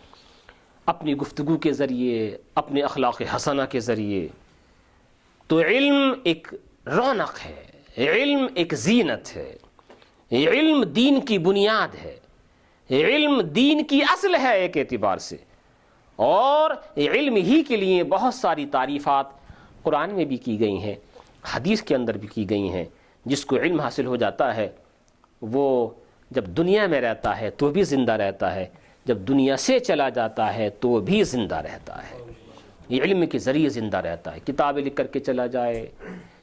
اپنی گفتگو کے ذریعے، اپنے اخلاق حسنہ کے ذریعے۔ تو علم ایک رونق ہے، علم ایک زینت ہے، علم دین کی بنیاد ہے، علم دین کی اصل ہے ایک اعتبار سے، اور علم ہی کے لیے بہت ساری تعریفات قرآن میں بھی کی گئی ہیں، حدیث کے اندر بھی کی گئی ہیں۔ جس کو علم حاصل ہو جاتا ہے وہ جب دنیا میں رہتا ہے تو بھی زندہ رہتا ہے، جب دنیا سے چلا جاتا ہے تو بھی زندہ رہتا ہے۔ یہ علم کے ذریعے زندہ رہتا ہے، کتابیں لکھ کر کے چلا جائے،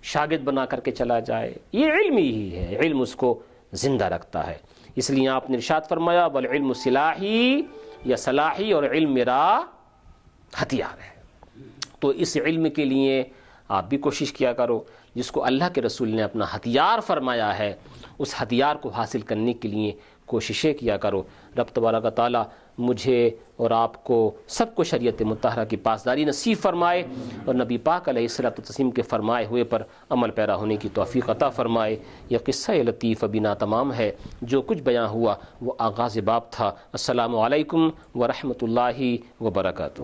شاگرد بنا کر کے چلا جائے، یہ علم ہی ہے، علم اس کو زندہ رکھتا ہے۔ اس لیے آپ نے ارشاد فرمایا والعلم سلاحی، یا صلاحی، اور علم میرا ہتھیار ہے۔ تو اس علم کے لیے آپ بھی کوشش کیا کرو، جس کو اللہ کے رسول نے اپنا ہتھیار فرمایا ہے اس ہتھیار کو حاصل کرنے کے لیے کوششیں کیا کرو۔ رب تبارک و تعالیٰ مجھے اور آپ کو سب کو شریعت مطہرہ کی پاسداری نصیب فرمائے، اور نبی پاک علیہ الصلوۃ والتسلیم کے فرمائے ہوئے پر عمل پیرا ہونے کی توفیق عطا فرمائے۔ یہ قصہ لطیف بنا تمام ہے، جو کچھ بیان ہوا وہ آغاز باب تھا۔ السلام علیکم ورحمۃ اللہ وبرکاتہ۔